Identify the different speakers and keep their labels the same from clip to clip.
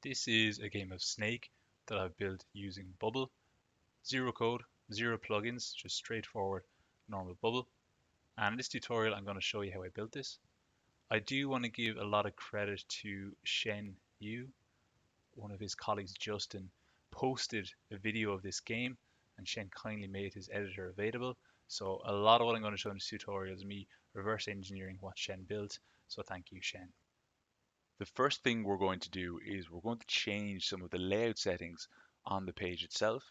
Speaker 1: This is a game of Snake that I've built using Bubble. Zero code, zero plugins, just straightforward normal Bubble. And in this tutorial I'm going to show you how I built this. I do want to give a lot of credit to Shen Yu. One of his colleagues, Justin, posted a video of this game and Shen kindly made his editor available. So a lot of what I'm going to show in this tutorial is me reverse engineering what Shen built. So thank you, Shen.
Speaker 2: The first thing we're going to do is we're going to change some of the layout settings on the page itself.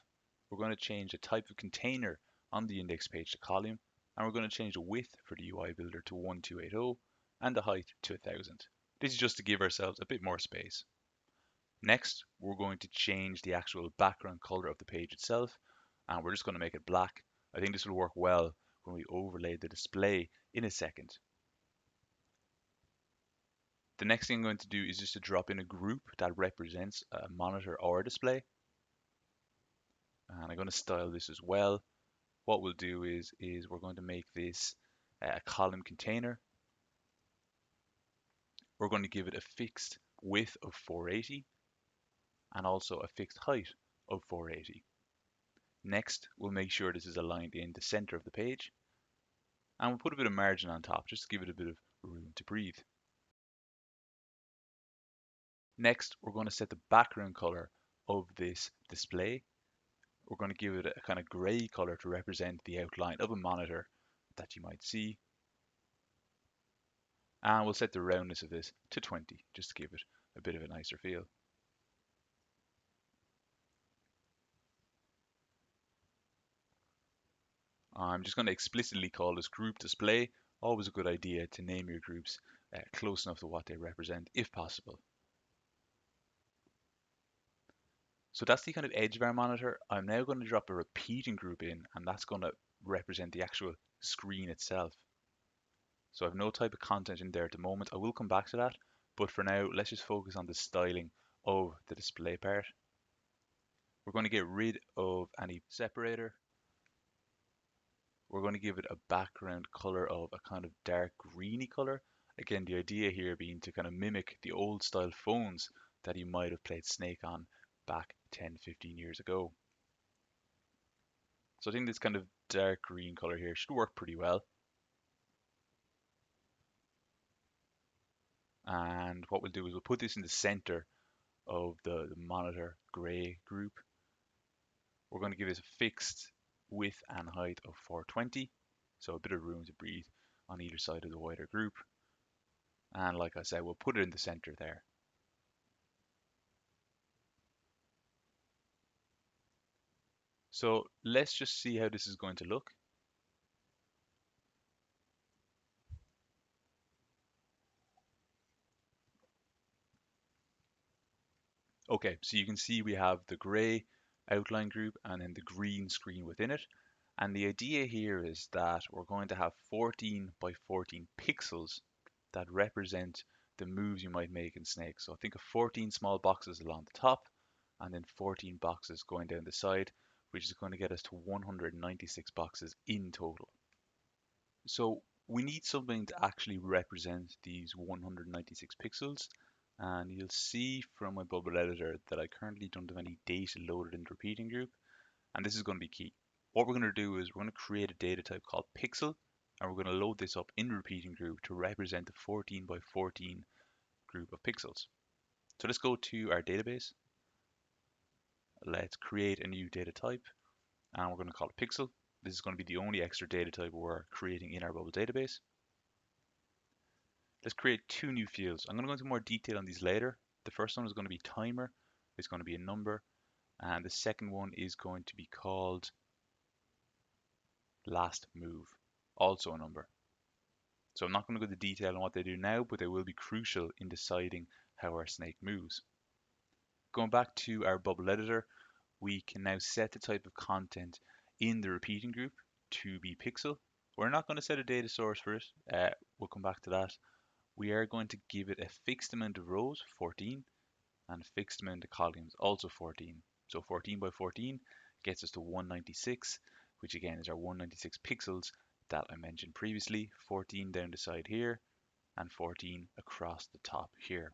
Speaker 2: We're going to change the type of container on the index page to column, and we're going to change the width for the UI builder to 1280 and the height to 1000. This is just to give ourselves a bit more space. Next, we're going to change the actual background color of the page itself, and we're just going to make it black. I think this will work well when we overlay the display in a second. The next thing I'm going to do is just to drop in a group that represents a monitor or a display. And I'm going to style this as well. What we'll do is we're going to make this a column container. We're going to give it a fixed width of 480 and also a fixed height of 480. Next, we'll make sure this is aligned in the center of the page. And we'll put a bit of margin on top just to give it a bit of room to breathe. Next, we're going to set the background color of this display. We're going to give it a kind of gray color to represent the outline of a monitor that you might see. And we'll set the roundness of this to 20, just to give it a bit of a nicer feel. I'm just going to explicitly call this group display. Always a good idea to name your groups close enough to what they represent, if possible. So that's the kind of edge of our monitor. I'm now going to drop a repeating group in, and that's going to represent the actual screen itself. So I have no type of content in there at the moment. I will come back to that, but for now, let's just focus on the styling of the display part. We're going to get rid of any separator. We're going to give it a background color of a kind of dark greeny color. Again, the idea here being to kind of mimic the old style phones that you might have played Snake on back 10, 15 years ago. So I think this kind of dark green color here should work pretty well. And what we'll do is we'll put this in the center of the monitor gray group. We're going to give this a fixed width and height of 420. So a bit of room to breathe on either side of the wider group. And like I said, we'll put it in the center there. So let's just see how this is going to look. Okay, so you can see we have the gray outline group and then the green screen within it. And the idea here is that we're going to have 14 by 14 pixels that represent the moves you might make in Snake. So think of 14 small boxes along the top and then 14 boxes going down the side, which is going to get us to 196 boxes in total. So we need something to actually represent these 196 pixels. And you'll see from my bubble editor that I currently don't have any data loaded in the repeating group. And this is going to be key. What we're going to do is we're going to create a data type called pixel. And we're going to load this up in the repeating group to represent the 14 by 14 group of pixels. So let's go to our database. Let's create a new data type. And we're going to call it pixel. This is going to be the only extra data type we're creating in our bubble database. Let's create two new fields. I'm going to go into more detail on these later. The first one is going to be timer. It's going to be a number. And the second one is going to be called last move, also a number. So I'm not going to go into detail on what they do now, but they will be crucial in deciding how our snake moves. Going back to our bubble editor, we can now set the type of content in the repeating group to be pixel. We're not going to set a data source for it. We'll come back to that. We are going to give it a fixed amount of rows, 14, and a fixed amount of columns, also 14. So 14 by 14 gets us to 196, which again is our 196 pixels that I mentioned previously, 14 down the side here, and 14 across the top here.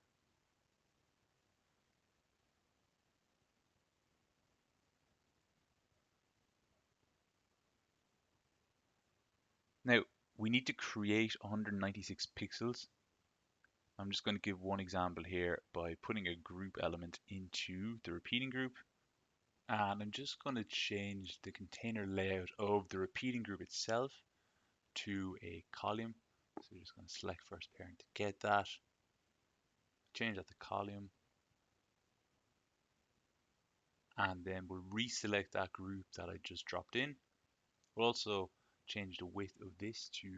Speaker 2: Now, we need to create 196 pixels. I'm just going to give one example here by putting a group element into the repeating group. And I'm just going to change the container layout of the repeating group itself to a column. So we're just going to select first parent to get that, change that to column, and then we'll reselect that group that I just dropped in. We'll also change the width of this to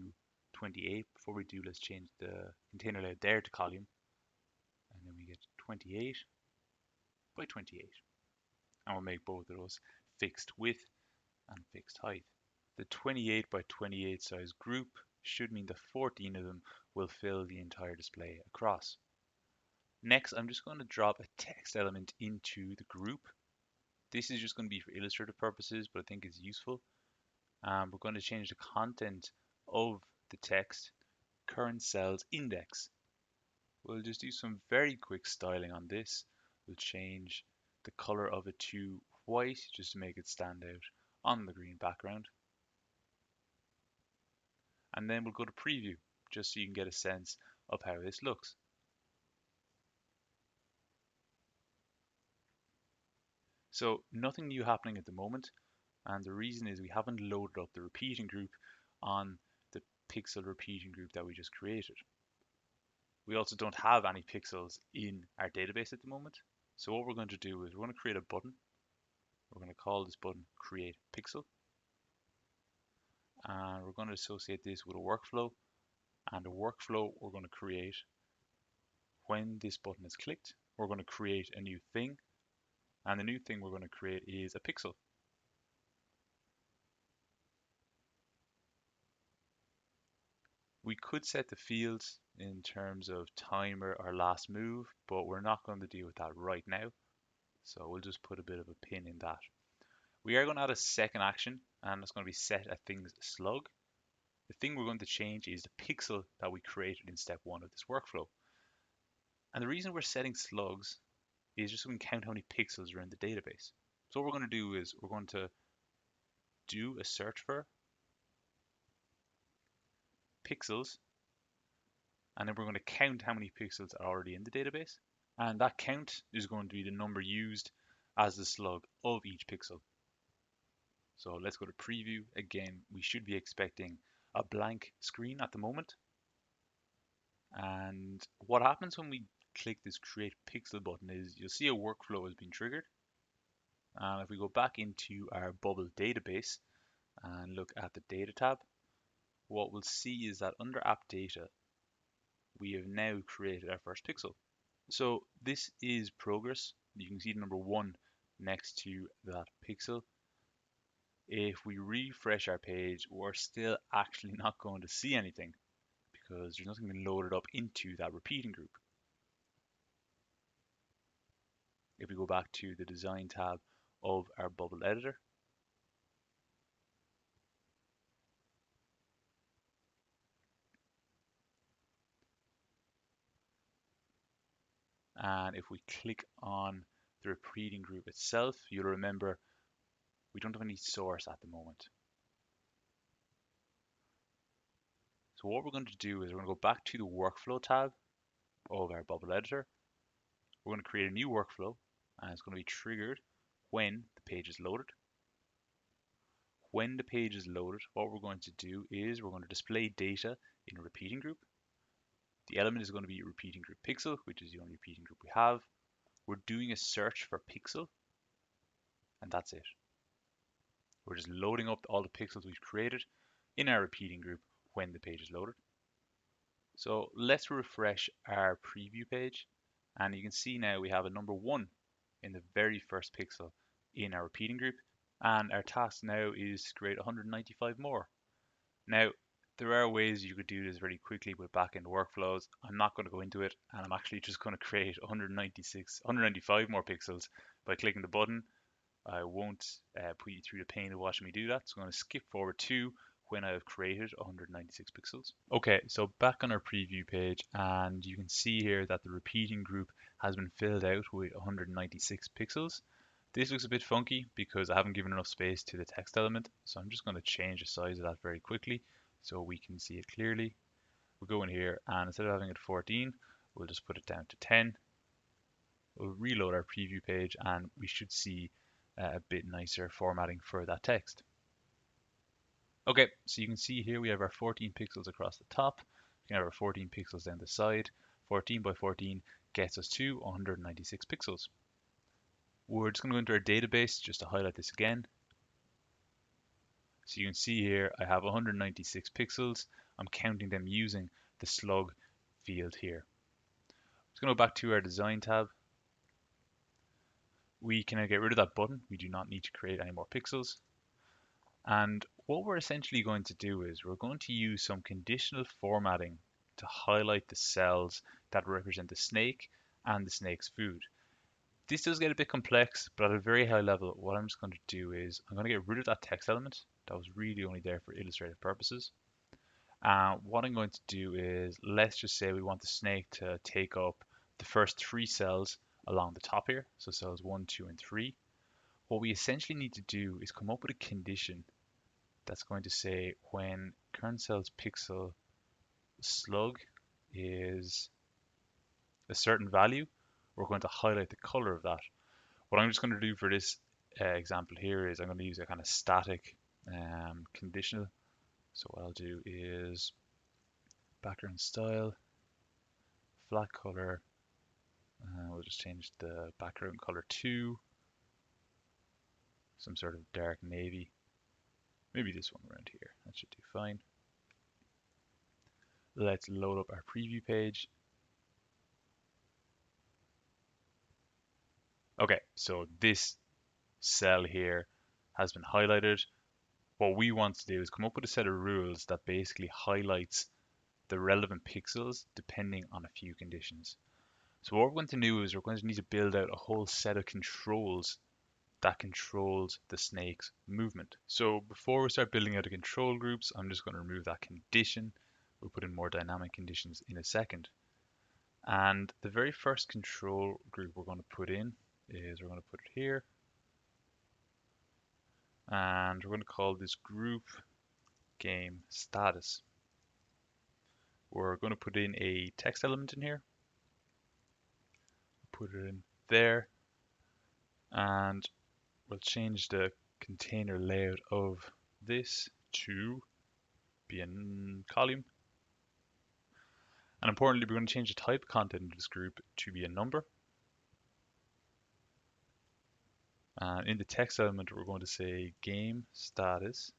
Speaker 2: 28. Before we do, let's change the container layout there to column, and then we get 28 by 28. And we'll make both of those fixed width and fixed height. The 28 by 28 size group should mean that 14 of them will fill the entire display across. Next, I'm just going to drop a text element into the group. This is just going to be for illustrative purposes, but I think it's useful. We're going to change the content of the text, current cells index. We'll just do some very quick styling on this. We'll change the color of it to white just to make it stand out on the green background. And then we'll go to preview just so you can get a sense of how this looks. So nothing new happening at the moment, and the reason is we haven't loaded up the repeating group on the pixel repeating group that we just created. We also don't have any pixels in our database at the moment. So what we're going to do is we're going to create a button. We're going to call this button create pixel. And we're going to associate this with a workflow. And the workflow we're going to create when this button is clicked, we're going to create a new thing. And the new thing we're going to create is a pixel. We could set the fields in terms of timer or last move, but we're not going to deal with that right now. So we'll just put a bit of a pin in that. We are going to add a second action, and it's going to be set at things slug. The thing we're going to change is the pixel that we created in step 1 of this workflow. And the reason we're setting slugs is just so we can count how many pixels are in the database. So what we're going to do is we're going to do a search for pixels, and then we're going to count how many pixels are already in the database. And that count is going to be the number used as the slug of each pixel. So let's go to preview. Again, we should be expecting a blank screen at the moment. And what happens when we click this create pixel button is you'll see a workflow has been triggered. And if we go back into our bubble database and look at the data tab, what we'll see is that under app data, we have now created our first pixel. So this is progress. You can see the number 1 next to that pixel. If we refresh our page, we're still actually not going to see anything because there's nothing been loaded up into that repeating group. If we go back to the design tab of our bubble editor, and if we click on the repeating group itself, you'll remember we don't have any source at the moment. So what we're going to do is we're going to go back to the workflow tab of our bubble editor. We're going to create a new workflow, and it's going to be triggered when the page is loaded. When the page is loaded, what we're going to do is we're going to display data in a repeating group. The element is going to be repeating group pixel, which is the only repeating group we have. We're doing a search for pixel, and that's it. We're just loading up all the pixels we've created in our repeating group when the page is loaded. So let's refresh our preview page, and you can see now we have a number 1 in the very first pixel in our repeating group, and our task now is to create 195 more. Now, there are ways you could do this very quickly with backend workflows. I'm not going to go into it, and I'm actually just going to create 195 more pixels by clicking the button. I won't put you through the pain of watching me do that, so I'm going to skip forward to when I've created 196 pixels. Okay, so back on our preview page, and you can see here that the repeating group has been filled out with 196 pixels. This looks a bit funky because I haven't given enough space to the text element, so I'm just going to change the size of that very quickly. so we can see it clearly. We'll go in here and instead of having it 14, we'll just put it down to 10. We'll reload our preview page and we should see a bit nicer formatting for that text. Okay, so you can see here we have our 14 pixels across the top. We can have our 14 pixels down the side. 14 by 14 gets us to 196 pixels. We're just going to go into our database just to highlight this again. So you can see here I have 196 pixels. I'm counting them using the slug field here. Let's go back to our design tab. We can get rid of that button. We do not need to create any more pixels. And what we're essentially going to do is we're going to use some conditional formatting to highlight the cells that represent the snake and the snake's food. This does get a bit complex, but at a very high level, what I'm just going to do is I'm going to get rid of that text element that was really only there for illustrative purposes. What I'm going to do is, let's just say we want the snake to take up the first 3 cells along the top here, so cells 1, 2, and 3. What we essentially need to do is come up with a condition that's going to say when current cell's pixel slug is a certain value, we're going to highlight the color of that. What I'm just going to do for this example here is I'm going to use a kind of static conditional. So what I'll do is background style, flat color, we'll just change the background color to some sort of dark navy. Maybe this one around here, that should do fine. Let's load up our preview page. Okay, so this cell here has been highlighted. What we want to do is come up with a set of rules that basically highlights the relevant pixels depending on a few conditions. So what we're going to do is we're going to need to build out a whole set of controls that controls the snake's movement. So before we start building out the control groups, I'm just going to remove that condition. We'll put in more dynamic conditions in a second. And the very first control group we're going to put in is we're going to put it here. And we're going to call this group game status. We're going to put in a text element in here. Put it in there. And we'll change the container layout of this to be a column. And importantly, we're going to change the type of content in this group to be a number. And in the text element, we're going to say game status.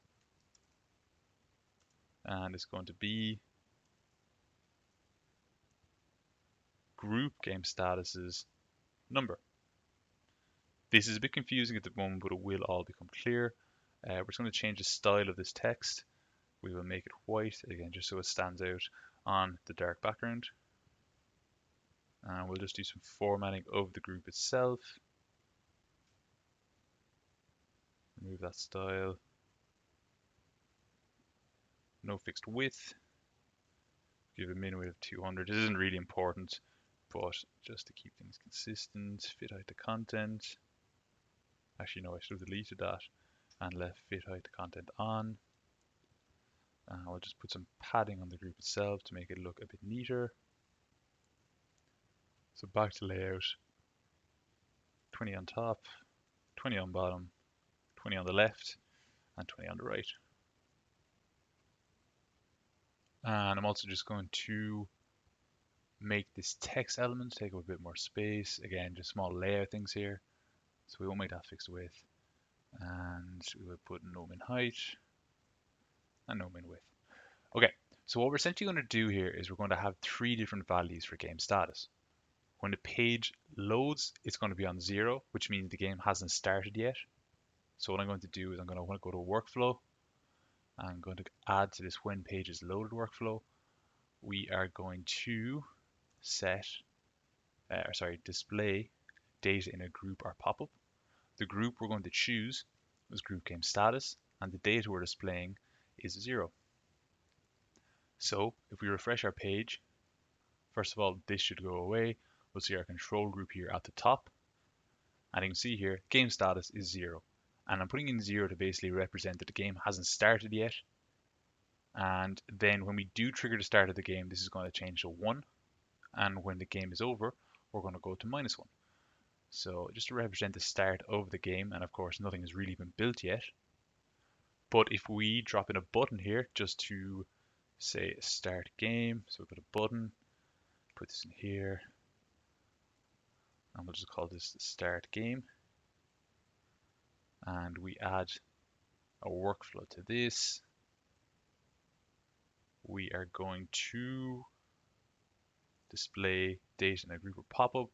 Speaker 2: And it's going to be group game status's number. This is a bit confusing at the moment, but it will all become clear. We're just going to change the style of this text. We will make it white, again, just so it stands out on the dark background. And we'll just do some formatting of the group itself. Remove that style. No fixed width. Give a min width of 200. This isn't really important, but just to keep things consistent, fit height to content. Actually, no, I should have deleted that and left fit height to content on. I'll just put some padding on the group itself to make it look a bit neater. So back to layout, 20 on top, 20 on bottom, 20 on the left, and 20 on the right. And I'm also just going to make this text element take up a bit more space. Again, just small layout things here. So we won't make that fixed width. And we will put no min height and no min width. Okay, so what we're essentially going to do here is we're going to have 3 different values for game status. When the page loads, it's going to be on 0, which means the game hasn't started yet. So what I'm going to do is I'm going to go to workflow. I'm going to add to this when page is loaded workflow. We are going to display data in a group or pop-up. The group we're going to choose is group game status, and the data we're displaying is 0. So if we refresh our page, first of all, this should go away. We'll see our control group here at the top. And you can see here, game status is 0. And I'm putting in 0 to basically represent that the game hasn't started yet.
Speaker 1: And then when we do trigger the start of the game, this is going to change to 1. And when the game is over, we're going to go to -1. So just to represent the start of the game, and of course nothing has really been built yet. But if we drop in a button here just to say start game, so we put a button, put this in here, and we'll just call this the start game. And we add a workflow to this. We are going to display date in a group or pop-up.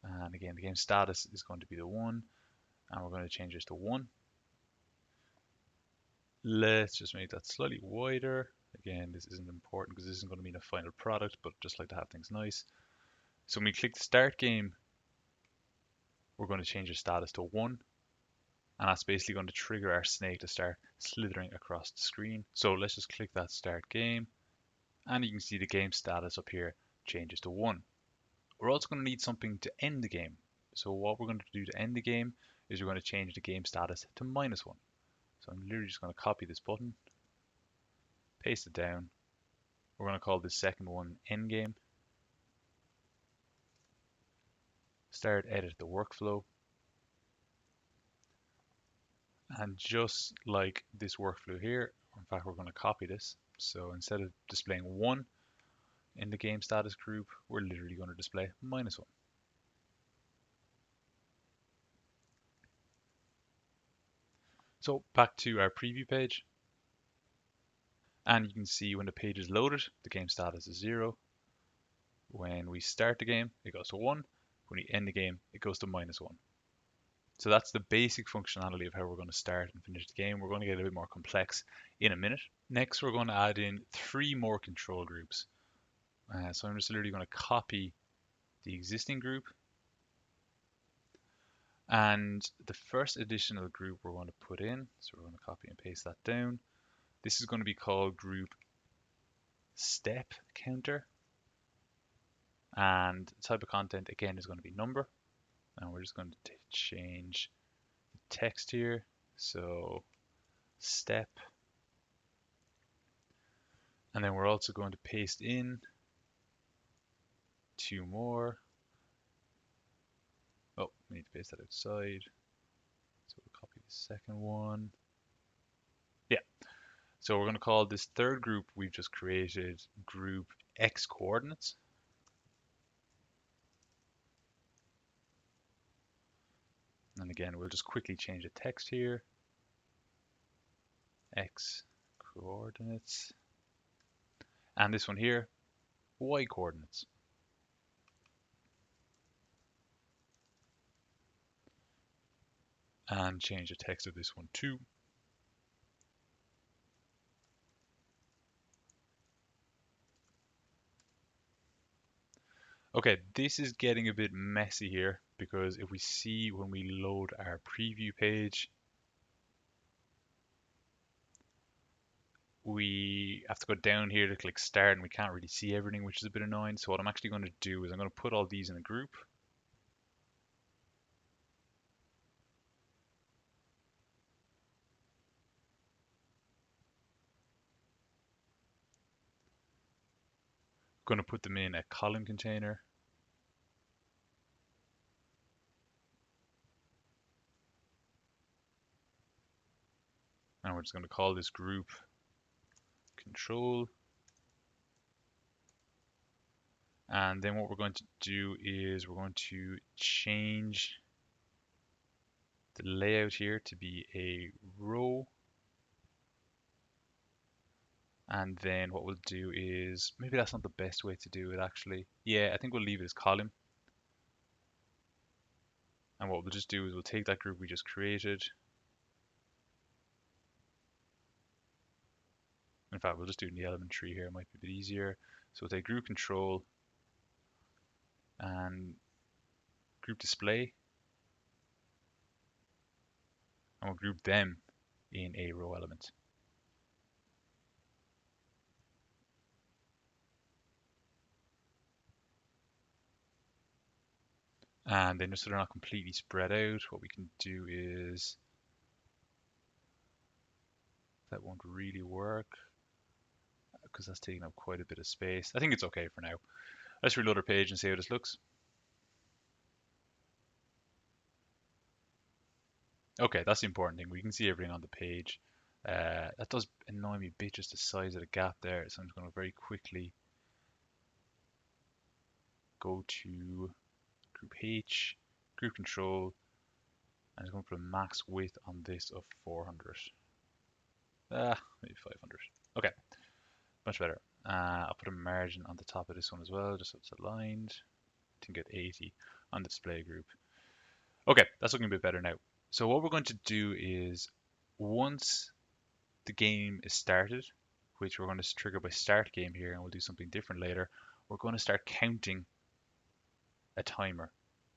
Speaker 1: And again, the game status is going to be the 1, and we're going to change this to 1. Let's just make that slightly wider. Again, this isn't important because this isn't going to mean a final product, but just like to have things nice. So when we click the start game, we're going to change the status to 1. And that's basically going to trigger our snake to start slithering across the screen. So let's just click that start game. And you can see the game status up here changes to 1. We're also going to need something to end the game. So what we're going to do to end the game is we're going to change the game status to -1. So I'm literally just going to copy this button, paste it down. We're going to call this second one end game. Start edit the workflow. And just like this workflow here, in fact, we're going to copy this. So instead of displaying 1 in the game status group, we're literally going to display -1. So back to our preview page. And you can see when the page is loaded, the game status is 0. When we start the game, it goes to 1. When we end the game, it goes to -1. So that's the basic functionality of how we're going to start and finish the game. We're going to get a bit more complex in a minute. Next, we're going to add in 3 more control groups. So I'm just literally going to copy the existing group. And the first additional group we're going to put in, so we're going to copy and paste that down. This is going to be called group step counter. And the type of content, again, is going to be number. And we're just going to change the text here. So step. And then we're also going to paste in 2 more. Oh, we need to paste that outside. So we'll copy the second one. Yeah. So we're going to call this third group we've just created group X coordinates. And again, we'll just quickly change the text here. X coordinates. And this one here, Y coordinates. And change the text of this one too. Okay, this is getting a bit messy here because if we see when we load our preview page, we have to go down here to click start and we can't really see everything, which is a bit annoying. So what I'm actually going to do is I'm going to put all these in a group. Going to put them in a column container. And we're just going to call this group control. And then what we're going to do is we're going to change the layout here to be a row. And then what we'll do is, maybe that's not the best way to do it actually. Yeah, I think we'll leave it as column. And what we'll just do is we'll take that group we just created. In fact, we'll just do it in the element tree here, it might be a bit easier. So we'll take group control and group display. And we'll group them in a row element. And then just so they're not completely spread out, what we can do is, that won't really work. because that's taking up quite a bit of space. I think it's okay for now. Let's reload our page and see how this looks. Okay, that's the important thing. We can see everything on the page. That does annoy me a bit, just the size of the gap there. So I'm just going to very quickly go to group H, group control, and I'm going to put a max width on this of 400. Maybe 500. Okay, much better. I'll put a margin on the top of this one as well, just so it's aligned. I think at 80 on the display group. Okay, that's looking a bit better now. So what we're going to do is, once the game is started, which we're going to trigger by start game here, and we'll do something different later, we're going to start counting a timer.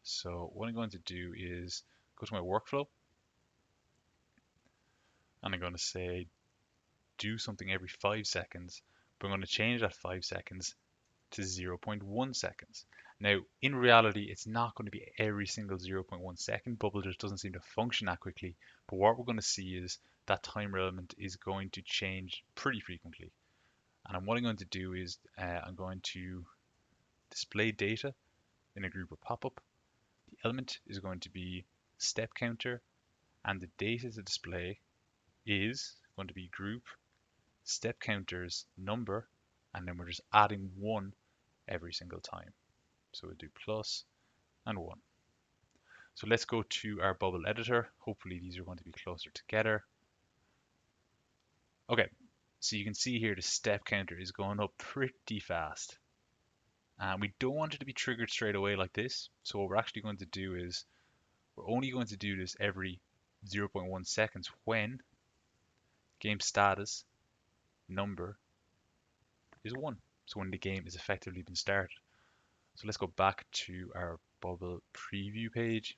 Speaker 1: So what I'm going to do is go to my workflow, and I'm going to say do something every 5 seconds, but I'm going to change that 5 seconds to 0.1 seconds. Now, in reality, it's not going to be every single 0.1 second. Bubble just doesn't seem to function that quickly. But what we're going to see is that timer element is going to change pretty frequently. And what I'm going to do is I'm going to display data in a group of pop-up. The element is going to be step counter, and the data to display is going to be group step counters number, and then we're just adding 1 every single time. So we'll do plus and 1. So let's go to our bubble editor. Hopefully these are going to be closer together. Okay, so you can see here the step counter is going up pretty fast. And we don't want it to be triggered straight away like this. So what we're actually going to do is we're only going to do this every 0.1 seconds when game status number is 1. So when the game is effectively been started. So let's go back to our bubble preview page.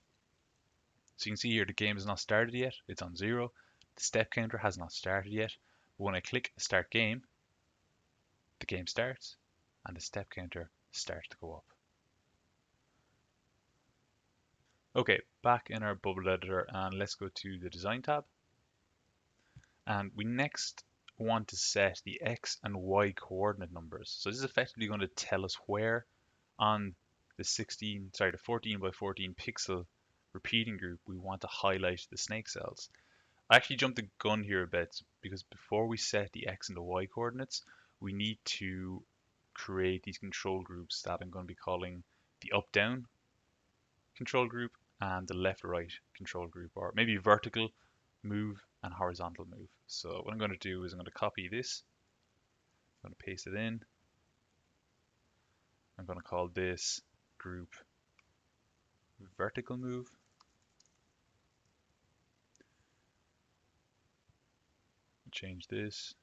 Speaker 1: So you can see here the game is not started yet. It's on 0. The step counter has not started yet. But when I click start game, the game starts and the step counter starts to go up. Okay, back in our bubble editor, and let's go to the design tab. And we next want to set the X and Y coordinate numbers. So this is effectively going to tell us where on the 14 by 14 pixel repeating group we want to highlight the snake cells. I actually jumped the gun here a bit because before we set the X and the Y coordinates, we need to create these control groups that I'm going to be calling the up-down control group and the left-right control group, or maybe vertical move and horizontal move. So what I'm going to do is I'm going to copy this, I'm going to paste it in, I'm going to call this group vertical move. Change this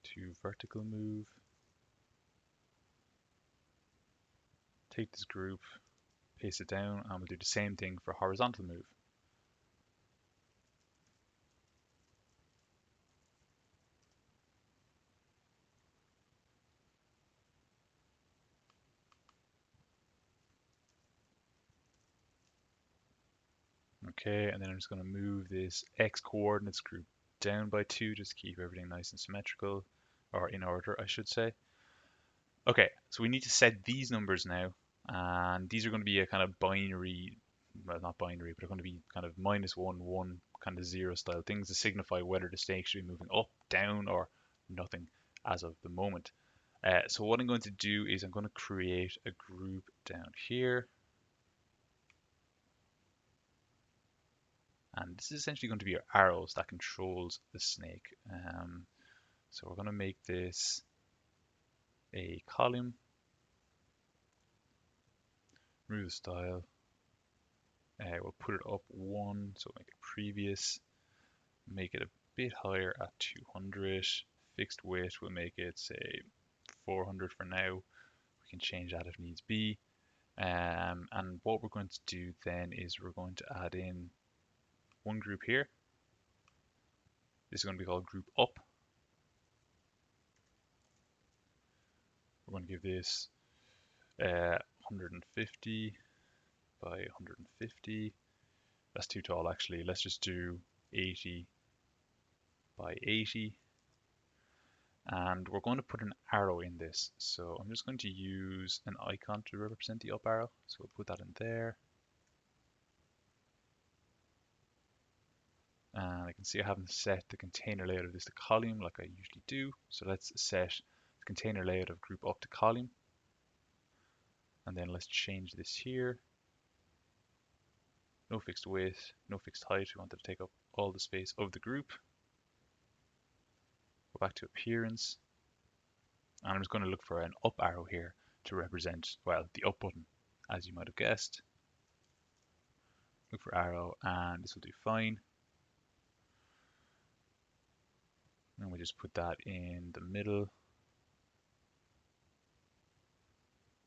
Speaker 1: to vertical move. Take this group, paste it down, and we'll do the same thing for horizontal move. Okay, and then I'm just going to move this X coordinates group down by 2 just to keep everything nice and symmetrical, or in order, I should say. Okay, so we need to set these numbers now, and these are going to be a kind of binary, well, not binary, but they're going to be kind of -1, 1, kind of 0 style things to signify whether the snake should be moving up, down, or nothing as of the moment. So what I'm going to do is I'm going to create a group down here. And this is essentially going to be our arrows that controls the snake. So we're going to make this a column, remove the style. We'll put it up 1, so make it previous. Make it a bit higher at 200. Fixed width, we'll make it say 400 for now. We can change that if needs be. And what we're going to do then is we're going to add in one group here. This is going to be called group up. We're going to give this 150 by 150. That's too tall actually. Let's just do 80 by 80. And we're going to put an arrow in this. So I'm just going to use an icon to represent the up arrow. So we'll put that in there. And I can see I haven't set the container layout of this to column like I usually do. So let's set the container layout of group up to column. And then let's change this here. No fixed width, no fixed height. We want it to take up all the space of the group. Go back to appearance. And I'm just going to look for an up arrow here to represent, well, the up button, as you might have guessed. Look for arrow, and this will do fine. And we just put that in the middle.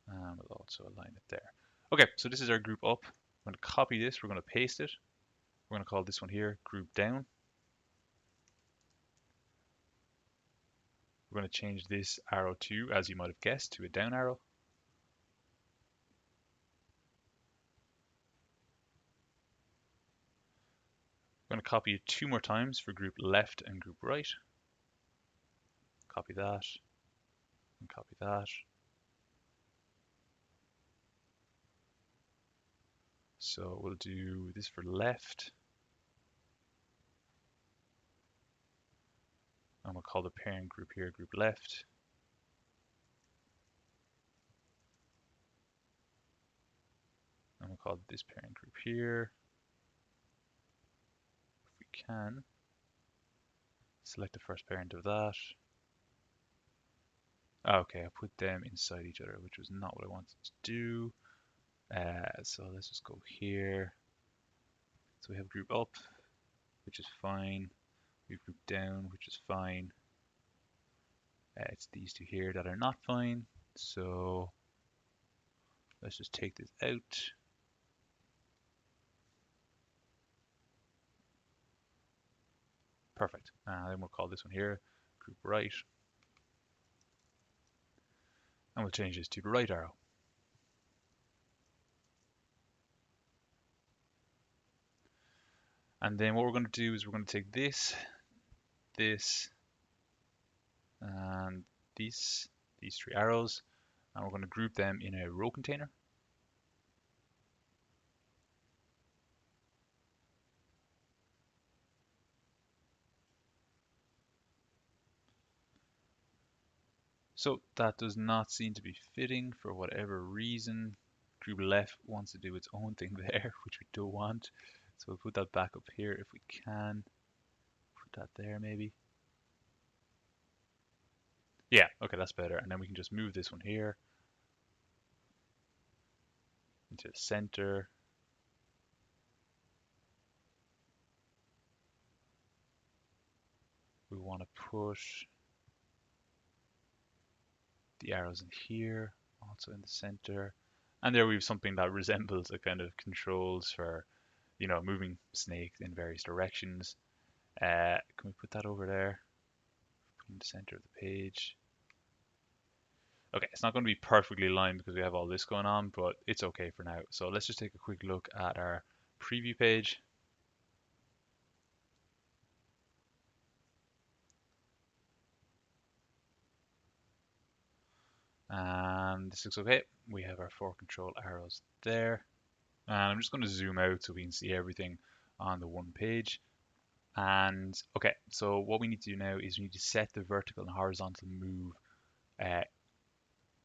Speaker 1: And we'll also align it there. Okay, so this is our group up. I'm going to copy this, we're going to paste it. We're going to call this one here group down. We're going to change this arrow to, as you might have guessed, to a down arrow. I'm going to copy it 2 more times for group left and group right. Copy that, and copy that. So we'll do this for left. And we'll call the parent group here group left. And we'll call this parent group here. If we can, select the first parent of that. Okay, I put them inside each other, which was not what I wanted to do. So let's just go here. So we have group up, which is fine. We have group down, which is fine. It's these two here that are not fine. So let's just take this out. Perfect. Then we'll call this one here group right. And we'll change this to the right arrow. And then what we're going to do is we're going to take this, and these 3 arrows, and we're going to group them in a row container. So that does not seem to be fitting for whatever reason. Group left wants to do its own thing there, which we don't want. So we'll put that back up here if we can. Put that there maybe. Yeah, okay, that's better. And then we can just move this one here into the center. We want to push the arrows in here, also in the center. And there we have something that resembles a kind of controls for, moving snakes in various directions. Can we put that over there? In the center of the page. Okay, it's not going to be perfectly aligned because we have all this going on, but it's okay for now. So let's just take a quick look at our preview page. And this looks okay. We have our 4 control arrows there. And I'm just going to zoom out so we can see everything on the one page. And okay, so what we need to do now is we need to set the vertical and horizontal move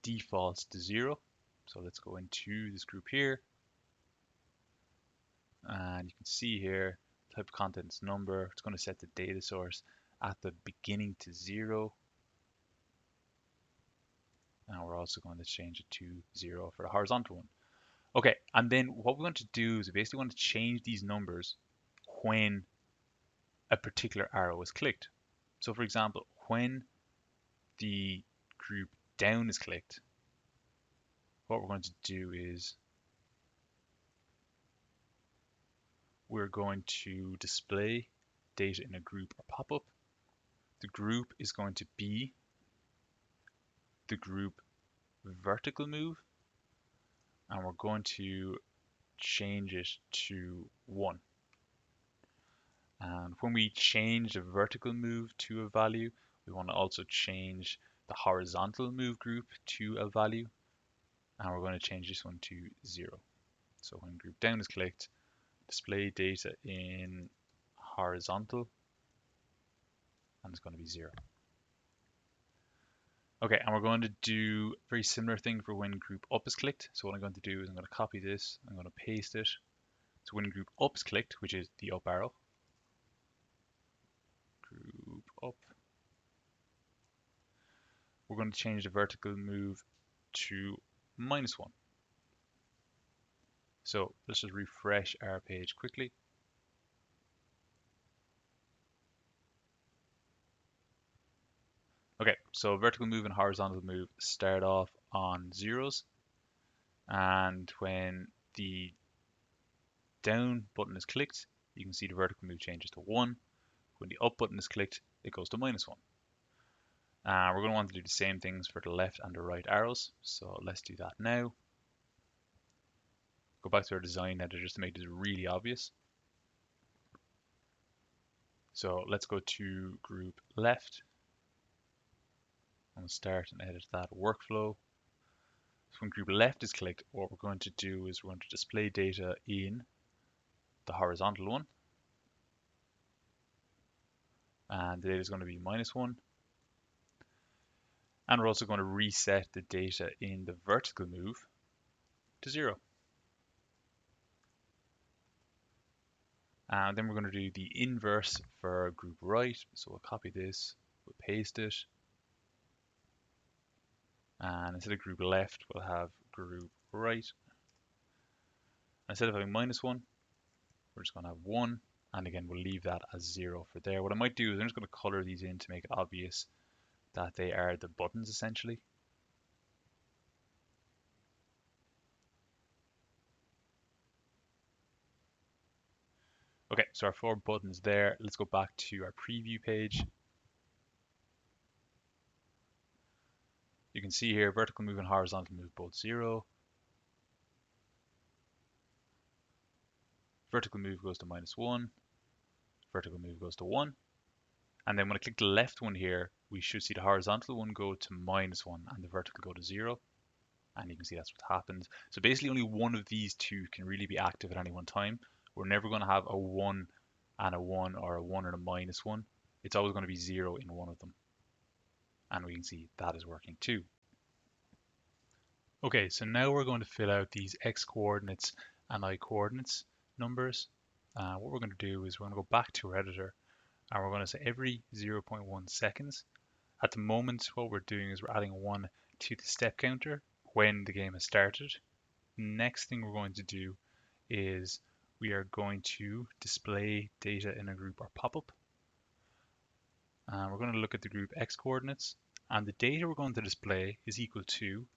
Speaker 1: defaults to 0. So let's go into this group here. And you can see here, type of contents number. It's going to set the data source at the beginning to 0. And we're also going to change it to 0 for the horizontal one. Okay, and then what we want to do is we basically want to change these numbers when a particular arrow is clicked. So for example, when the group down is clicked, what we're going to do is we're going to display data in a group or pop-up. The group is going to be the group vertical move, and we're going to change it to 1. And when we change the vertical move to a value,
Speaker 2: We want to also change the horizontal move group to a value, and we're going to change this one to 0. So when group down is clicked, display data in horizontal, and it's going to be 0. Okay, and we're going to do a very similar thing for when group up is clicked. So what I'm going to do is I'm going to copy this, I'm going to paste it. So when group up is clicked, which is the up arrow, group up, we're going to change the vertical move to -1. So let's just refresh our page quickly. Okay, so vertical move and horizontal move start off on zeros, and when the down button is clicked, you can see the vertical move changes to 1. When the up button is clicked, it goes to -1. We're going to want to do the same things for the left and the right arrows, so let's do that now. Go back to our design editor just to make this really obvious. So let's go to group left. I'm going to start and edit that workflow. So when group left is clicked, what we're going to do is we're going to display data in the horizontal one. And the data is going to be -1. And we're also going to reset the data in the vertical move to 0. And then we're going to do the inverse for group right. So we'll copy this, we'll paste it. And instead of group left, we'll have group right. And instead of having -1, we're just going to have 1. And again, we'll leave that as 0 for there. What I might do is I'm just going to color these in to make it obvious that they are the buttons essentially. Okay, so our 4 buttons there. Let's go back to our preview page. You can see here vertical move and horizontal move both 0. Vertical move goes to -1. Vertical move goes to 1. And then when I click the left one here, we should see the horizontal one go to -1 and the vertical go to 0. And you can see that's what happens. So basically only one of these two can really be active at any one time. We're never going to have a 1 and a 1 or a 1 and a -1. It's always going to be 0 in one of them. And we can see that is working too. Okay, so now we're going to fill out these x coordinates and y coordinates numbers. What we're going to do is we're going to go back to our editor and we're going to say every 0.1 seconds. At the moment, what we're doing is we're adding 1 to the step counter when the game has started. Next thing we're going to do is we are going to display data in a group or pop-up. We're going to look at the group x coordinates, and the data we're going to display is equal to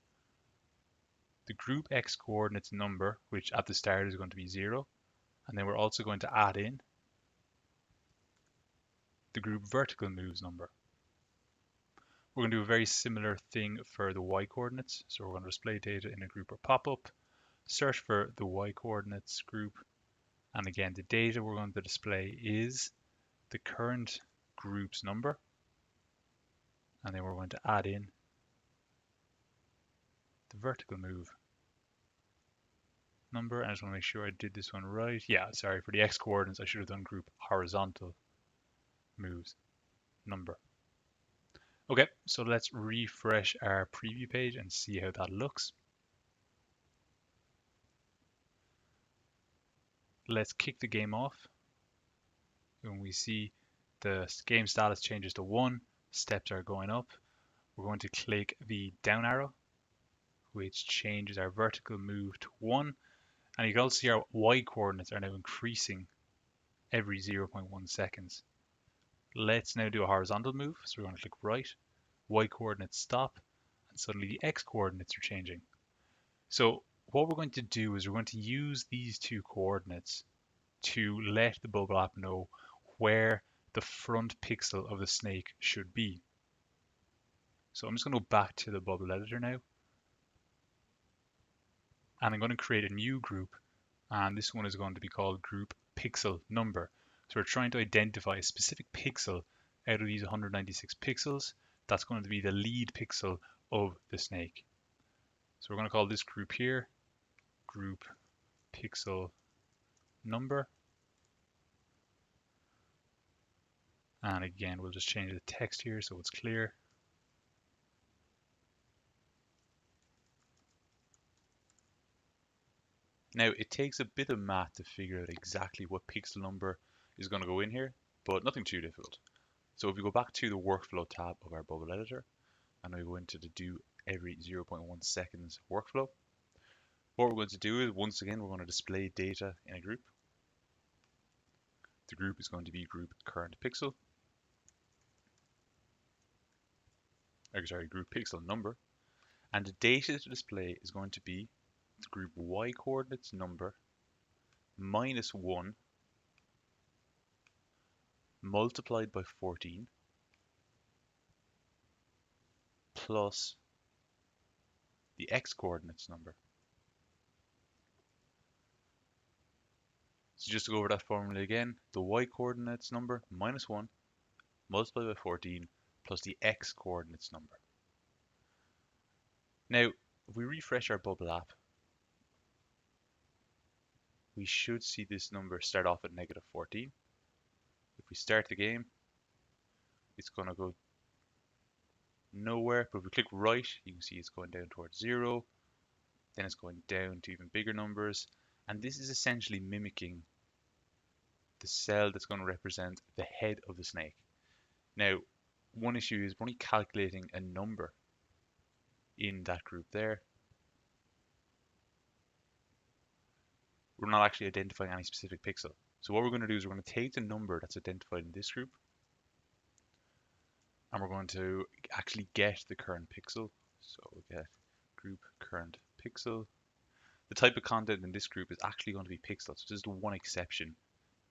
Speaker 2: the group x coordinates number, which at the start is going to be 0, and then we're also going to add in the group vertical moves number. We're going to do a very similar thing for the y coordinates. So we're going to display data in a group or pop-up, search for the y coordinates group, and again the data we're going to display is the current group's number, and then we're going to add in the vertical move number. And I just want to make sure I did this one right. Yeah, sorry, for the x coordinates I should have done group horizontal moves number. Okay, so let's refresh our preview page and see how that looks. Let's kick the game off. When we see the game status changes to 1, steps are going up. We're going to click the down arrow, which changes our vertical move to 1. And you can also see our y coordinates are now increasing every 0.1 seconds. Let's now do a horizontal move. So we're going to click right, y coordinates stop, and suddenly the x coordinates are changing. So what we're going to do is we're going to use these two coordinates to let the bubble app know where the front pixel of the snake should be. So I'm just going to go back to the bubble editor now. And I'm going to create a new group. And this one is going to be called group pixel number. So we're trying to identify a specific pixel
Speaker 1: out of these 196 pixels, that's going to be the lead pixel of the snake. So we're going to call this group here group pixel number. And again, we'll just change the text here so it's clear.
Speaker 2: Now, it takes a bit of math to figure out exactly what pixel number is going to go in here, but nothing too difficult. So if we go back to the workflow tab of our bubble editor, and we go into the do every 0.1 seconds workflow, what we're going to do is, once again, we're going to display data in a group. The group is going to be group current pixel, group pixel number, and the data to display is going to be the group y coordinates number minus 1 multiplied by 14 plus the x coordinates number. So just to go over that formula again, the y coordinates number minus 1 multiplied by 14 plus the x coordinates number. Now, if we refresh our bubble app, we should see this number start off at negative 14. If we start the game, it's going to go nowhere, but if we click right, you can see it's going down towards 0, then it's going down to even bigger numbers, and this is essentially mimicking the cell that's going to represent the head of the snake. Now, one issue is we're only calculating a number in that group there. We're not actually identifying any specific pixel. So what we're going to do is we're going to take the number that's identified in this group, and we're going to actually get the current pixel. So we get group current pixel. The type of content in this group is actually going to be pixels. So this is the one exception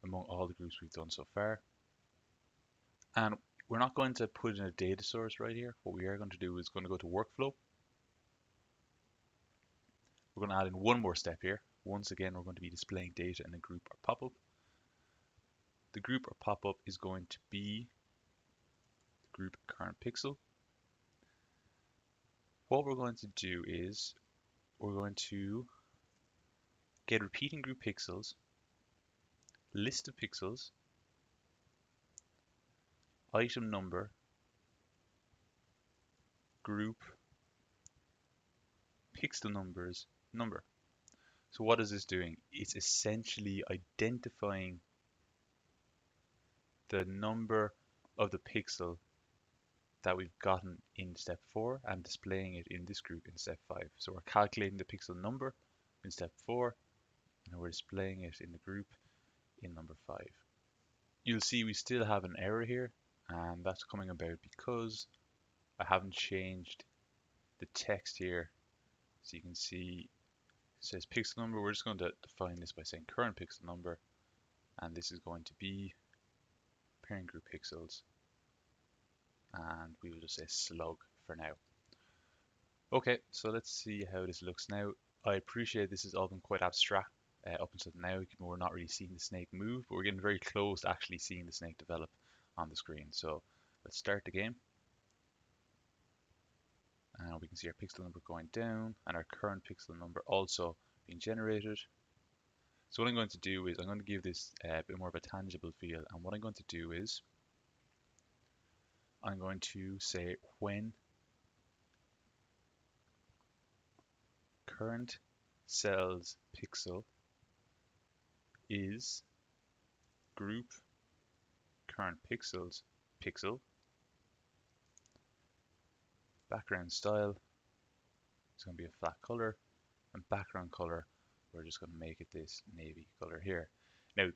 Speaker 2: among all the groups we've done so far. And we're not going to put in a data source right here. What we are going to do is going to go to workflow. We're going to add in one more step here. Once again, we're going to be displaying data in a group or pop-up. The group or pop-up is going to be the group current pixel. What we're going to do is we're going to get repeating group pixels, list of pixels, item number, group, pixel numbers, number. So what is this doing? It's essentially identifying the number of the pixel that we've gotten in step 4 and displaying it in this group in step 5. So we're calculating the pixel number in step 4 and we're displaying it in the group in number 5. You'll see we still have an error here, and that's coming about because I haven't changed the text here. So you can see it says pixel number. We're just going to define this by saying current pixel number, and this is going to be parent group pixels, and we will just say slug for now. Okay, so let's see how this looks now. I appreciate this has all been quite abstract up until now. We're not really seeing the snake move, but we're getting very close to actually seeing the snake develop on the screen. So let's start the game. And we can see our pixel number going down and our current pixel number also being generated. So what I'm going to do is I'm going to give this a bit more of a tangible feel. And what I'm going to do is I'm going to say when current cell's pixel is group current pixels pixel, background style is going to be a flat color, and background color we're just going to make it this navy color here. Now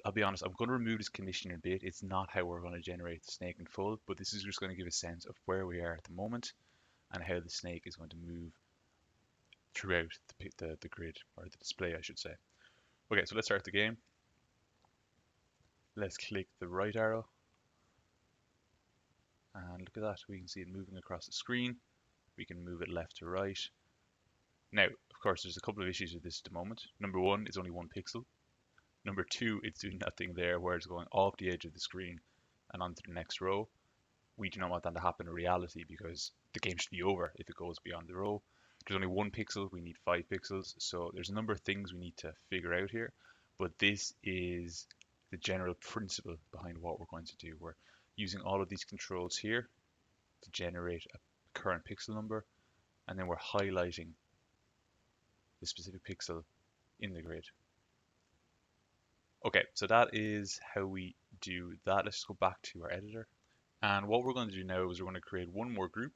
Speaker 2: I'll be honest, I'm going to remove this conditioner bit. It's not how we're going to generate the snake in full, but this is just going to give a sense of where we are at the moment and how the snake is going to move throughout the grid, or the display I should say. Okay, so let's start the game. Let's click the right arrow, and look at that, we can see it moving across the screen. We can move it left to right. Now, of course, there's a couple of issues with this at the moment. Number one, it's only one pixel. Number two, it's doing nothing there where it's going off the edge of the screen and on to the next row. We do not want that to happen in reality because the game should be over if it goes beyond the row. There's only 1 pixel, we need 5 pixels. So there's a number of things we need to figure out here, but this is the general principle behind what we're going to do. We're using all of these controls here to generate a current pixel number, and then we're highlighting the specific pixel in the grid. Okay, so that is how we do that. Let's just go back to our editor. And what we're going to do now is we're going to create one more group,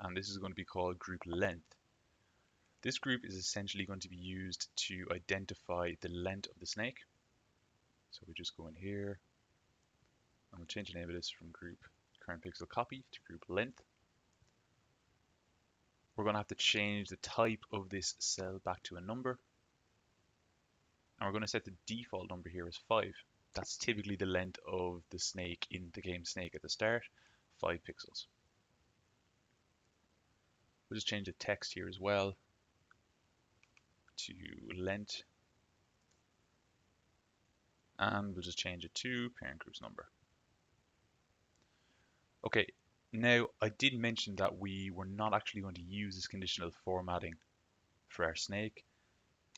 Speaker 2: and this is going to be called group length. This group is essentially going to be used to identify the length of the snake. So we just go in here, and we'll change the name of this from group current pixel copy to group length. We're going to have to change the type of this cell back to a number. And we're going to set the default number here as 5. That's typically the length of the snake in the game snake at the start, 5 pixels. We'll just change the text here as well to length. And we'll just change it to parent group's number. Okay, now I did mention that we were not actually going to use this conditional formatting for our snake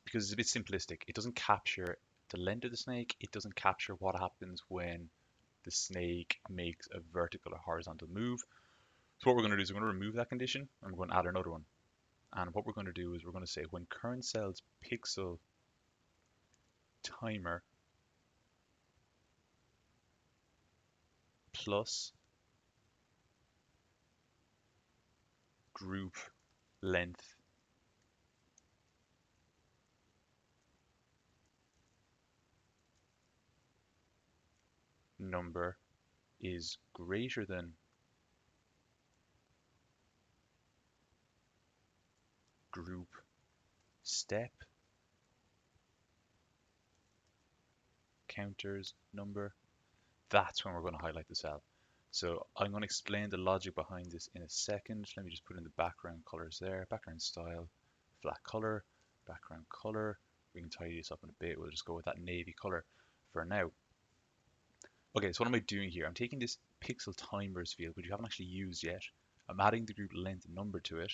Speaker 2: because it's a bit simplistic. It doesn't capture the length of the snake. It doesn't capture what happens when the snake makes a vertical or horizontal move. So what we're going to do is we're going to remove that condition and we're going to add another one. And what we're going to do is we're going to say when current cell's pixel timer plus group length number is greater than group step counters number, that's when we're going to highlight the cell. So I'm going to explain the logic behind this in a second. Let me just put in the background colors there, background style, flat color, background color. We can tidy this up in a bit. We'll just go with that navy color for now. Okay, so what am I doing here? I'm taking this pixel timers field, which you haven't actually used yet. I'm adding the group length number to it.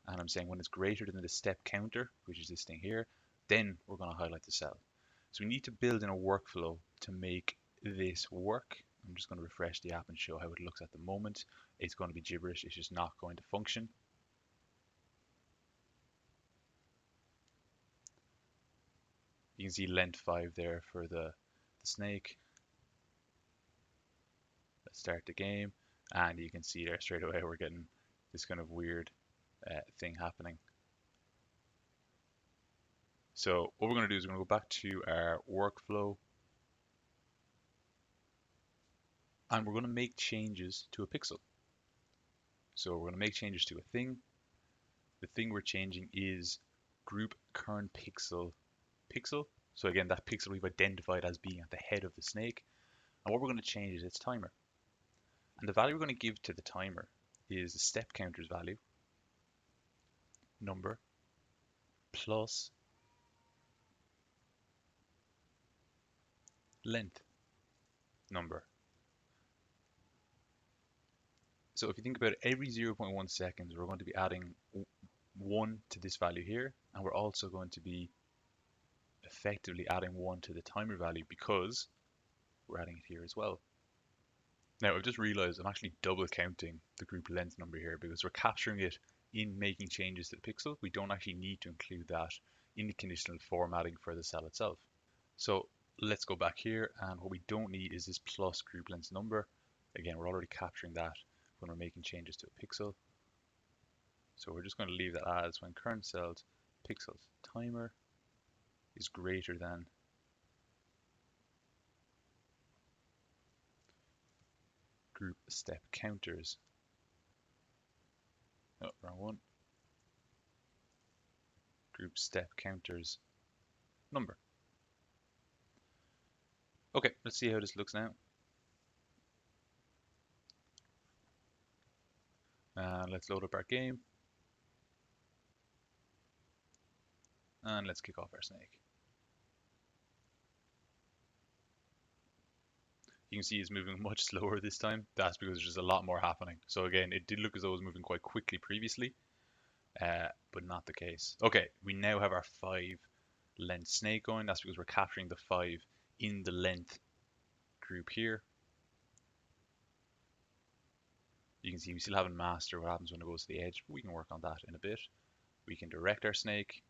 Speaker 2: And I'm saying when it's greater than the step counter, which is this thing here, then we're going to highlight the cell. So we need to build in a workflow to make this work. I'm just going to refresh the app and show how it looks at the moment. It's going to be gibberish. It's just not going to function. You can see length 5 there for the snake. Let's start the game. And you can see there straight away we're getting this kind of weird thing happening. So what we're going to do is we're going to go back to our workflow. And we're going to make changes to a pixel. So we're going to make changes to a thing. The thing we're changing is group current pixel. So again, that pixel we've identified as being at the head of the snake. And what we're going to change is its timer. And the value we're going to give to the timer is the step counter's value, number, plus length, number. So if you think about it, every 0.1 seconds, we're going to be adding 1 to this value here. And we're also going to be effectively adding 1 to the timer value because we're adding it here as well. Now I've just realized I'm actually double counting the group length number here because we're capturing it in making changes to the pixel. We don't actually need to include that in the conditional formatting for the cell itself. So let's go back here, and what we don't need is this plus group length number. Again, we're already capturing that when we're making changes to a pixel. So we're just going to leave that as when current cell's pixels timer is greater than group step counters. Oh, wrong one. Group step counters number. Okay, let's see how this looks now. And let's load up our game. And let's kick off our snake.
Speaker 1: You can see it's moving much slower this time. That's because there's just a lot more happening. So again, it did look as though it was moving quite quickly previously, but not the case. Okay, we now have our 5 length snake going. That's because we're capturing the 5 in the length group here. You can see we still haven't mastered what happens when it goes to the edge, but we can work on that in a bit. We can direct our snake.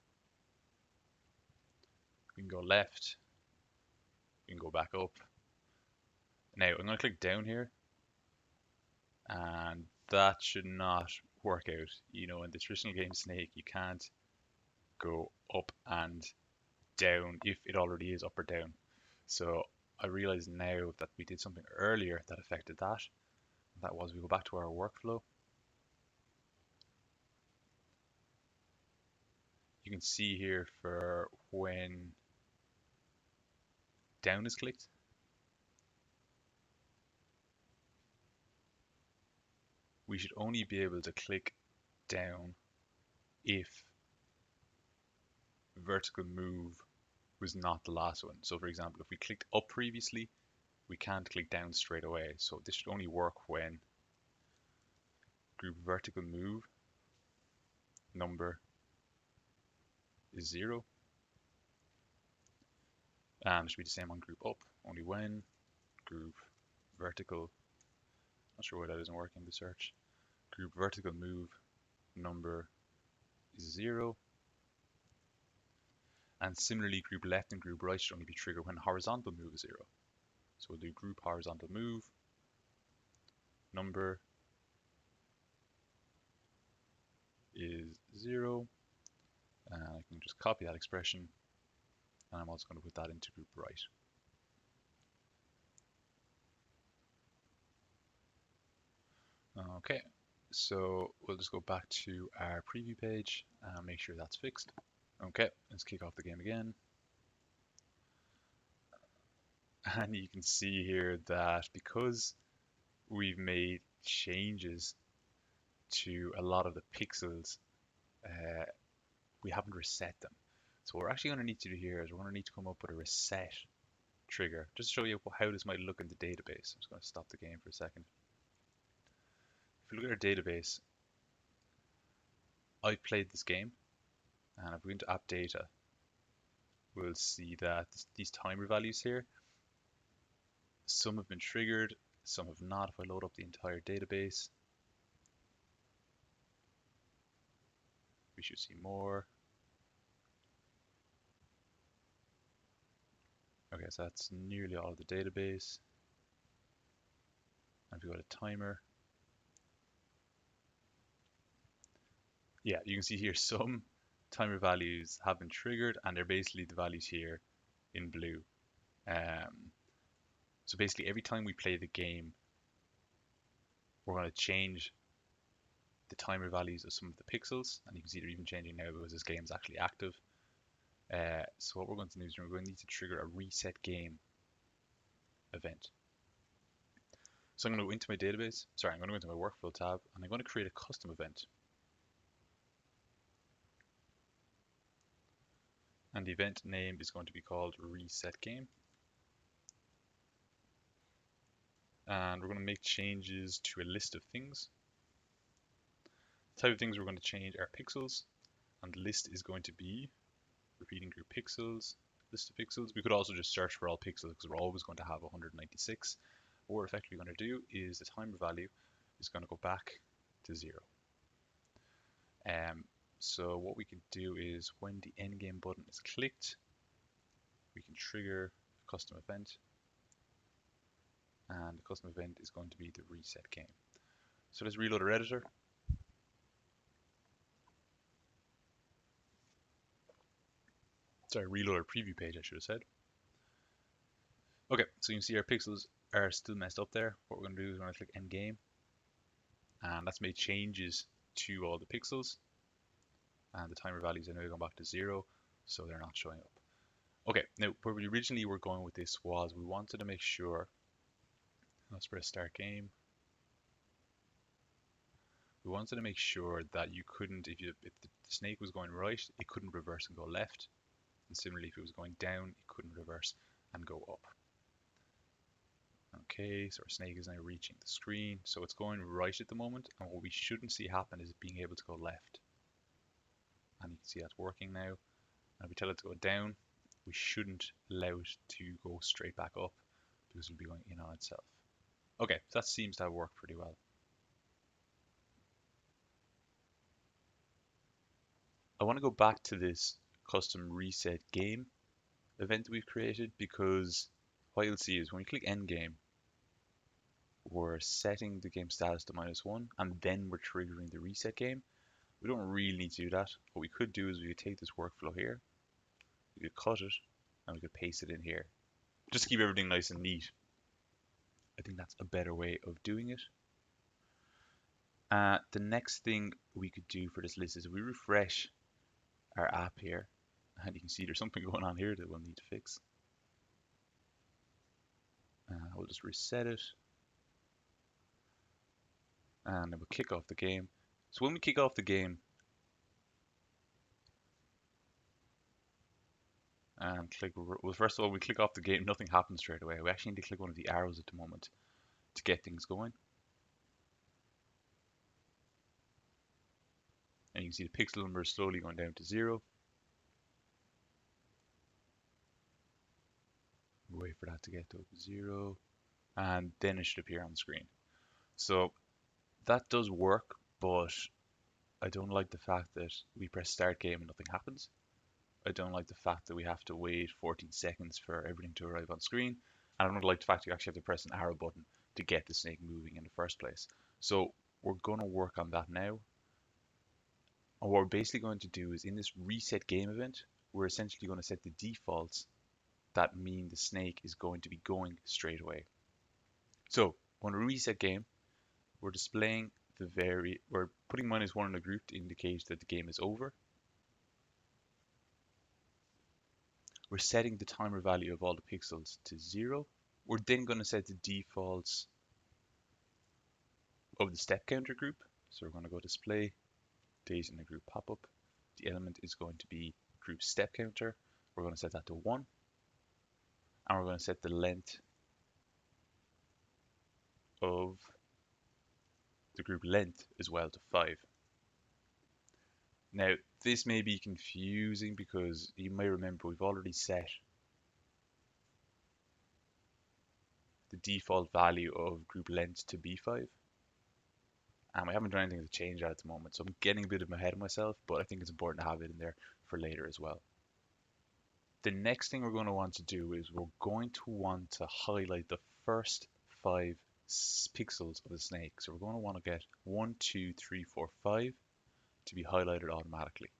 Speaker 1: We can go left. We can go back up. Now I'm going to click down here, and that should not work out. You know, in the traditional game snake, you can't go up and down if it already is up or down. So I realize now that we did something earlier that affected that. That was, we go back to our workflow. You can see here for when down is clicked, we should only be able to click down if vertical move was not the last one. So for example, if we clicked up previously, we can't click down straight away. So this should only work when group vertical move number is 0. And it should be the same on group up, only when group vertical, not sure why that isn't working, the search. Group vertical move number is 0. And similarly, group left and group right should only be triggered when horizontal move is 0. So we'll do group horizontal move number is 0. And I can just copy that expression. And I'm also going to put that into group right. Okay, so we'll just go back to our preview page and make sure that's fixed. Okay, let's kick off the game again. And you can see here that because we've made changes to a lot of the pixels, we haven't reset them. So what we're actually going to need to do here is we're going to need to come up with a reset trigger, just to show you how this might look in the database. I'm just going to stop the game for a second. If you look at our database, I've played this game, and if we go into app data, we'll see that these timer values here, some have been triggered, some have not. If I load up the entire database, we should see more. Okay, so that's nearly all of the database. And if we go to timer, yeah, you can see here some timer values have been triggered, and they're basically the values here in blue. So basically every time we play the game, we're going to change the timer values of some of the pixels, and you can see they're even changing now because this game is actually active. So what we're going to do is we're going to need to trigger a reset game event. So I'm going to go into my database, sorry, I'm going to go into my workflow tab, and I'm going to create a custom event. And the event name is going to be called reset game. And we're going to make changes to a list of things. The type of things we're going to change are pixels, and the list is going to be repeating group pixels, list of pixels. We could also just search for all pixels because we're always going to have 196. What we're effectively going to do is the timer value is going to go back to 0. So what we can do is when the endgame button is clicked, we can trigger a custom event, and the custom event is going to be the reset game. So let's reload our editor. Sorry, reload our preview page, I should have said. Okay, so you can see our pixels are still messed up there. What we're going to do is we're going to click end game, and that's made changes to all the pixels, and the timer values are now going back to 0, so they're not showing up. Okay, now where we originally were going with this was we wanted to make sure, let's press start game. We wanted to make sure that you couldn't, if the snake was going right, it couldn't reverse and go left. And similarly, if it was going down, it couldn't reverse and go up.
Speaker 2: Okay, so our snake is now reaching the screen. So it's going right at the moment, and what we shouldn't see happen is it being able to go left. And you can see that's working now. And if we tell it to go down, we shouldn't allow it to go straight back up because it'll be going in on itself. Okay, so that seems to have worked pretty well. I want to go back to this custom reset game event that we've created because what you'll see is when we click end game, we're setting the game status to -1 and then we're triggering the reset game. We don't really need to do that. What we could do is we could take this workflow here, we could cut it, and we could paste it in here. Just to keep everything nice and neat. I think that's a better way of doing it. The next thing we could do for this list is we refresh our app here, and you can see there's something going on here that we'll need to fix. We'll just reset it, and then we'll kick off the game. So when we kick off the game, and click, well, first of all, we click off the game, nothing happens straight away. We actually need to click one of the arrows at the moment to get things going. And you can see the pixel number is slowly going down to 0. We'll wait for that to get to 0, and then it should appear on the screen. So that does work, but I don't like the fact that we press start game and nothing happens. I don't like the fact that we have to wait 14 seconds for everything to arrive on screen. And I don't like the fact you actually have to press an arrow button to get the snake moving in the first place. So we're going to work on that now. And what we're basically going to do is in this reset game event, we're essentially going to set the defaults that mean the snake is going to be going straight away. So when we reset game, we're displaying we're putting -1 in the group to indicate that the game is over. We're setting the timer value of all the pixels to 0. We're then going to set the defaults of the step counter group. So we're going to go display, date in the group pop-up. The element is going to be group step counter. We're going to set that to 1. And we're going to set the length of the group length as well to 5. Now, this may be confusing because you may remember we've already set the default value of group length to B5. And we haven't done anything to change that at the moment. So I'm getting a bit ahead of myself, but I think it's important to have it in there for later as well. The next thing we're going to want to do is we're going to want to highlight the first 5 pixels of the snake. So we're going to want to get 1, 2, 3, 4, 5 to be highlighted automatically.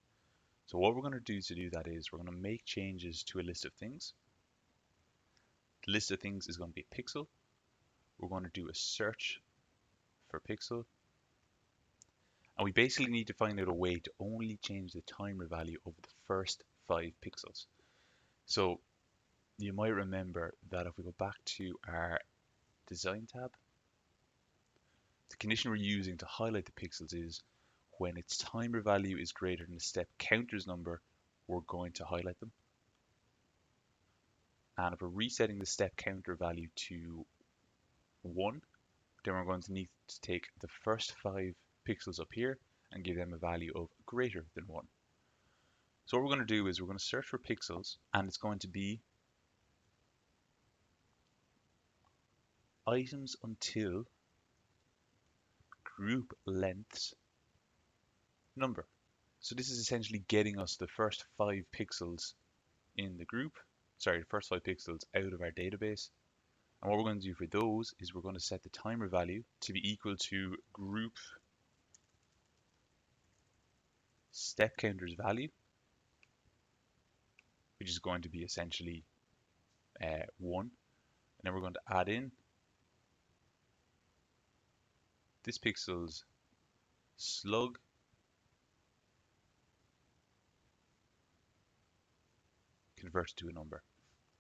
Speaker 2: So what we're going to do that is we're going to make changes to a list of things. The list of things is going to be a pixel. We're going to do a search for pixel. And we basically need to find out a way to only change the timer value of the first 5 pixels. So you might remember that if we go back to our design tab, the condition we're using to highlight the pixels is when its timer value is greater than the step counter's number, we're going to highlight them. And if we're resetting the step counter value to 1, then we're going to need to take the first 5 pixels up here and give them a value of greater than 1. So what we're going to do is we're going to search for pixels, and it's going to be items until group lengths number. So this is essentially getting us the first 5 pixels in the group, the first 5 pixels out of our database. And what we're going to do for those is we're going to set the timer value to be equal to group step counter's value, which is going to be essentially 1. And then we're going to add in this pixel's slug converted to a number.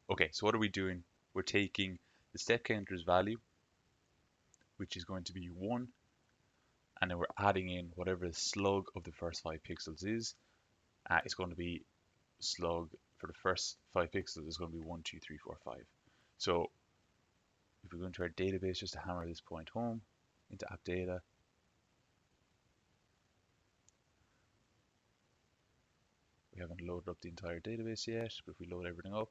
Speaker 2: Okay, so what are we doing? We're taking the step counter's value, which is going to be 1, and then we're adding in whatever the slug of the first 5 pixels is. It's going to be slug for the first 5 pixels is going to be 1, 2, 3, 4, 5. So If we go into our database just to hammer this point home, into app data, we haven't loaded up the entire database yet, but if we load everything up,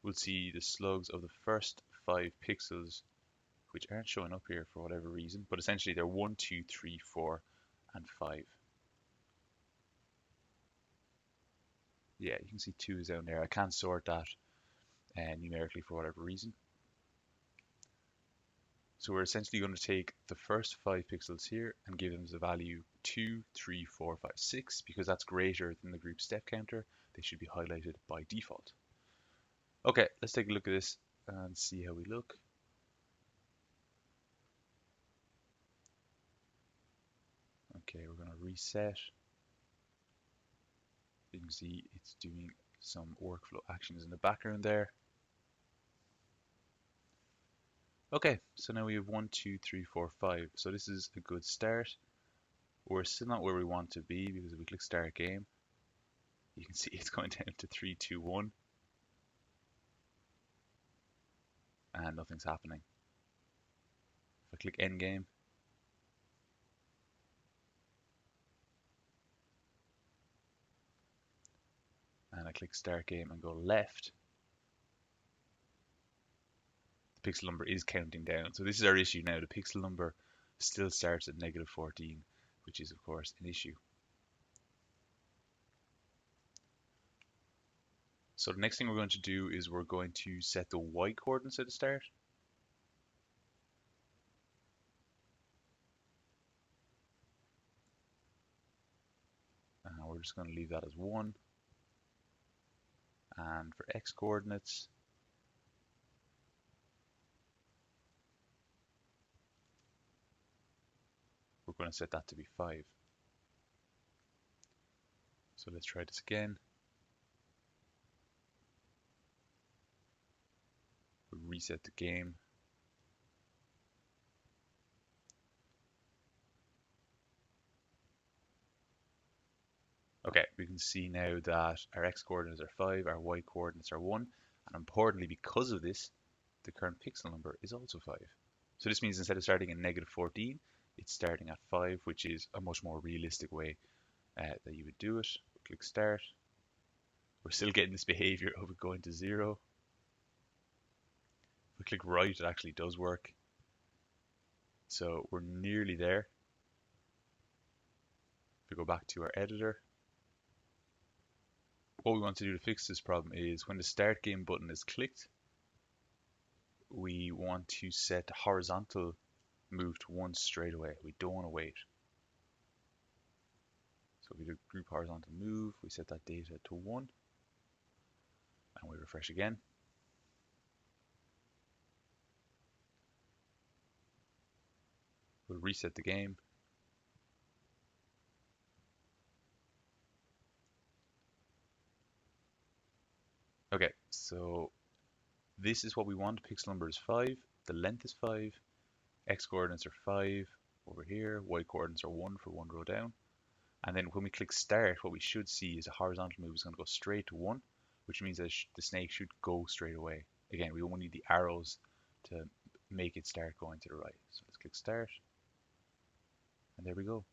Speaker 2: we'll see the slugs of the first 5 pixels, which aren't showing up here for whatever reason, but essentially they're 1, 2, 3, 4, and 5. Yeah, you can see 2 is down there. I can't sort that numerically for whatever reason. So we're essentially going to take the first 5 pixels here and give them the value 2, 3, 4, 5, 6, because that's greater than the group step counter. They should be highlighted by default. Okay, let's take a look at this and see how we look. Okay, we're going to reset. You can see it's doing some workflow actions in the background there. Okay, so now we have 1, 2, 3, 4, 5. So this is a good start. We're still not where we want to be because if we click start game, you can see it's going down to 3, 2, 1, and nothing's happening. If I click end game, and I click start game and go left, the pixel number is counting down. So this is our issue now. The pixel number still starts at -14, which is of course an issue. So the next thing we're going to do is we're going to set the y coordinates at the start. And we're just going to leave that as 1. And for x coordinates, we're going to set that to be 5. So let's try this again. We'll reset the game. Okay, we can see now that our x coordinates are 5, our y coordinates are 1, and importantly, because of this, the current pixel number is also 5. So this means instead of starting at -14, it's starting at 5, which is a much more realistic way that you would do it. Click start. We're still getting this behavior of it going to 0. If we click right, it actually does work. So we're nearly there. If we go back to our editor, what we want to do to fix this problem is when the start game button is clicked, we want to set the horizontal move to 1 straight away. We don't want to wait. So we do group horizontal move, we set that data to 1, and we refresh again. We'll reset the game. Okay, so this is what we want. Pixel number is 5, the length is 5, x coordinates are 5 over here, y coordinates are 1 for 1 row down. And then when we click start, what we should see is a horizontal move is going to go straight to 1, which means that the snake should go straight away. Again, we only need the arrows to make it start going to the right. So let's click start. And there we go.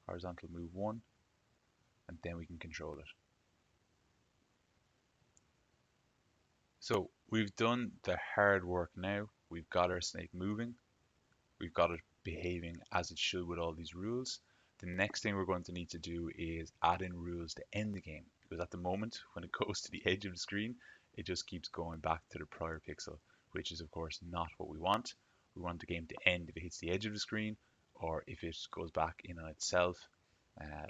Speaker 2: Horizontal move 1, and then we can control it. So we've done the hard work now. We've got our snake moving. We've got it behaving as it should with all these rules. The next thing we're going to need to do is add in rules to end the game. Because at the moment, when it goes to the edge of the screen, it just keeps going back to the prior pixel, which is of course not what we want. We want the game to end if it hits the edge of the screen, or if it goes back in on itself,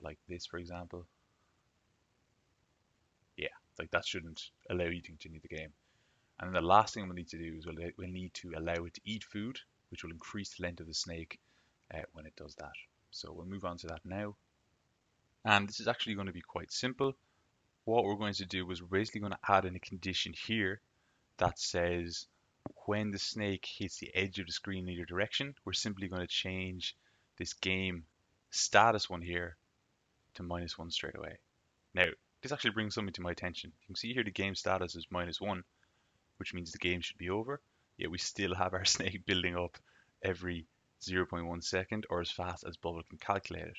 Speaker 2: like this for example. Yeah, like that shouldn't allow you to continue the game. And then the last thing we'll need to do is we'll need to allow it to eat food, which will increase the length of the snake when it does that. So we'll move on to that now. And this is actually going to be quite simple. What we're going to do is we're basically going to add in a condition here that says when the snake hits the edge of the screen in either direction, we're simply going to change this game status one here to -1 straight away. Now, this actually brings something to my attention. You can see here the game status is -1, which means the game should be over. Yet we still have our snake building up every 0.1 second, or as fast as Bubble can calculate it.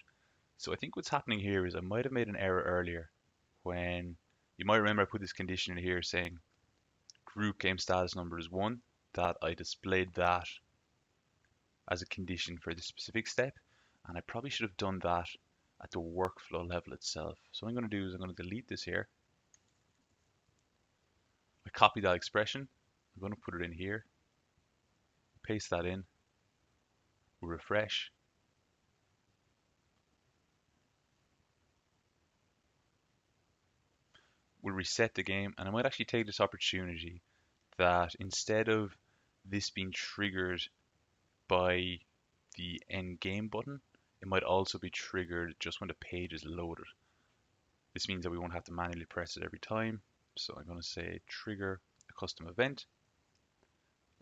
Speaker 2: So I think what's happening here is I might have made an error earlier when you might remember I put this condition in here saying group game status number is 1, that I displayed that as a condition for this specific step, and I probably should have done that at the workflow level itself. So what I'm going to do is I'm going to delete this here. I copy that expression. I'm going to put it in here, paste that in, we'll refresh. We'll reset the game, and I might actually take this opportunity that instead of this being triggered by the end game button, it might also be triggered just when the page is loaded. This means that we won't have to manually press it every time. So I'm going to say trigger a custom event,